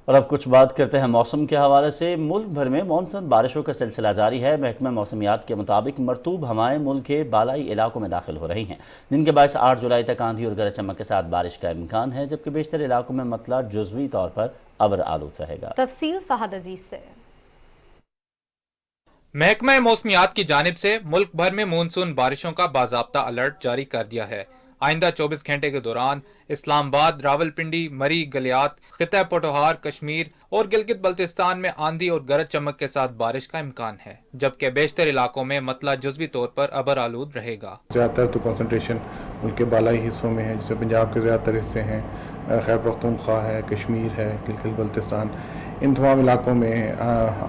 और अब कुछ बात करते हैं मौसम के हवाले से। मुल्क भर में मानसून बारिशों का सिलसिला जारी है। महकमा मौसमियात के मुताबिक मरतूब हवाएं मुल्क के बालाई इलाकों में दाखिल हो रही हैं, जिनके बायस 8 जुलाई तक आंधी और गरज चमक के साथ बारिश का इम्कान है, जबकि बेशतर इलाकों में मतला जुज़वी तौर पर अबर आलूद रहेगा। तफसील फहद अजीज से। महकमा मौसमियात की जानिब से मुल्क भर में मानसून बारिशों का बाज़ाब्ता अलर्ट जारी कर दिया है। आइंदा 24 घंटे के दौरान इस्लामाबाद, रावलपिंडी, मरी, गलियात, खिता पोठोहार, कश्मीर और गिलगित बल्तिस्तान में आंधी और गरज चमक के साथ बारिश का इम्कान है, जबकि बेशतर इलाकों में मतला जुज़वी तौर पर अबर आलूद रहेगा। ज़्यादातर तो कंसंट्रेशन मुल्क के बालाई हिस्सों में है, जिसमें पंजाब के ज़्यादातर हिस्से हैं, खैबर पख्तूनख्वा है, कश्मीर है, गिलगित बल्तिस्तान। इन तमाम इलाकों में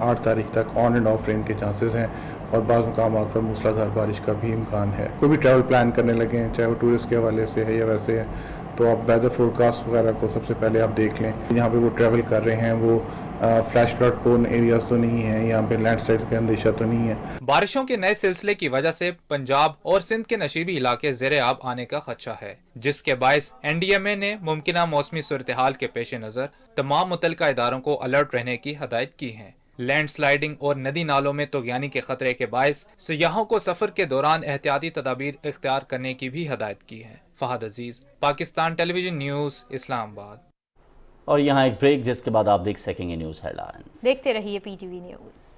8 तारीख तक ऑन एंड ऑफ रेन के चांसेस हैं और बाज़ मुकामात पर मूसलाधार बारिश का भी इम्कान है। कोई भी ट्रैवल प्लान करने लगे हैं, चाहे वो टूरिस्ट के हवाले से है या वैसे है, तो आप वेदर फोरकास्ट वगैरह को सबसे पहले आप देख लें। यहाँ पे वो ट्रैवल कर रहे हैं वो फ्लैश फ्लड प्रोन एरियाज तो नहीं है, यहाँ पे लैंडस्लाइड्स का अंदेशा तो नहीं है। बारिशों के नए सिलसिले की वजह से पंजाब और सिंध के नशीबी इलाके ज़ेरे आब आने का खदशा है, जिसके बायस NDMA ने मुमकिना मौसमी सूरत हाल के पेश नज़र तमाम मुतल्लिका इदारों को अलर्ट रहने की हदायत की है। लैंड स्लाइडिंग और नदी नालों में तग़यानी के खतरे के बायस सियाहों को सफर के दौरान एहतियाती तदाबीर इख्तियार करने की भी हदायत की है। फहद अजीज, पाकिस्तान टेलीविजन न्यूज़, इस्लामाबाद। और यहाँ एक ब्रेक, जिसके बाद आप देख सकेंगे न्यूज़ हेडलाइंस। देखते रहिए PTV न्यूज़।